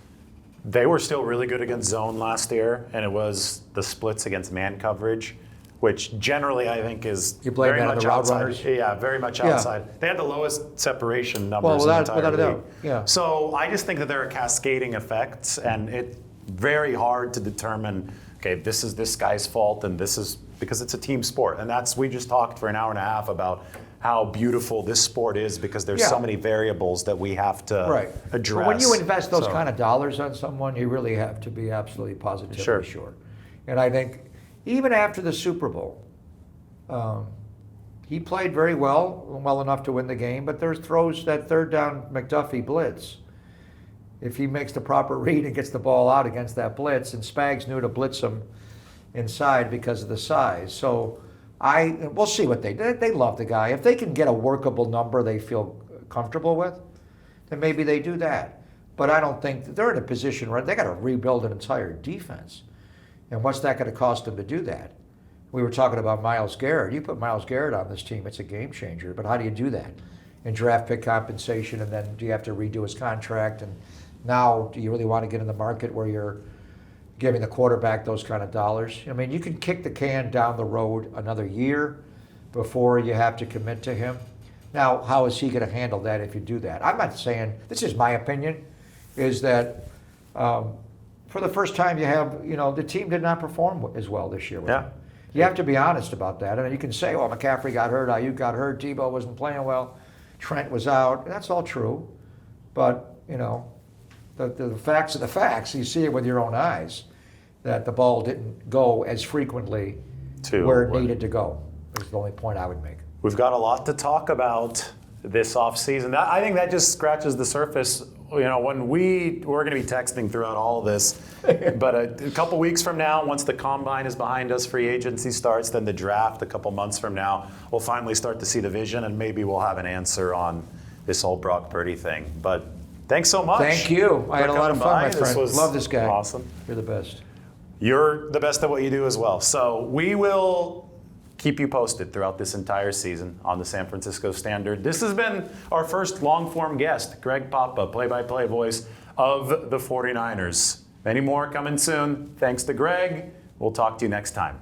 they were still really good against zone last year, and it was the splits against man coverage, which generally I think is You blame very that on much the route outside. runners? Yeah, very much Yeah. outside. They had the lowest separation numbers Well, in the without- entire without a league. doubt, yeah. So I just think that there are cascading effects, and it's very hard to determine, okay, this is this guy's fault, and this is because it's a team sport. And we just talked for an hour and a half about how beautiful this sport is because there's so many variables that we have to address. But when you invest those kind of dollars on someone, you really have to be absolutely positively sure. And I think even after the Super Bowl, he played very well enough to win the game, but there's throws that third down McDuffie blitz. If he makes the proper read and gets the ball out against that blitz, and Spags knew to blitz him inside because of the size. So we'll see what they love the guy. If they can get a workable number they feel comfortable with, then maybe they do that. But I don't think they're in a position where they got to rebuild an entire defense. And what's that going to cost them to do that? We were talking about Myles Garrett. You put Myles Garrett on this team, it's a game changer. But how do you do that? In draft pick compensation, and then do you have to redo his contract? And now, do you really want to get in the market where you're giving the quarterback those kind of dollars? I mean, you can kick the can down the road another year before you have to commit to him. Now, how is he going to handle that if you do that? I'm not saying, this is my opinion, is that for the first time you have, the team did not perform as well this year with him. You have to be honest about that. I mean, you can say, well, McCaffrey got hurt, Ayuk got hurt, Tebow wasn't playing well, Trent was out. That's all true. But, the facts are the facts. You see it with your own eyes that the ball didn't go as frequently where it needed to go. Is the only point I would make. We've got a lot to talk about this offseason. I think that just scratches the surface. When we're going to be texting throughout all of this, but a couple weeks from now, once the combine is behind us, free agency starts, then the draft a couple months from now, we'll finally start to see the vision, and maybe we'll have an answer on this whole Brock Purdy thing. But thanks so much. Thank you. I had a lot of fun, my friend. Love this guy. Awesome. You're the best. You're the best at what you do as well. So we will keep you posted throughout this entire season on the San Francisco Standard. This has been our first long-form guest, Greg Papa, play-by-play voice of the 49ers. Many more coming soon. Thanks to Greg. We'll talk to you next time.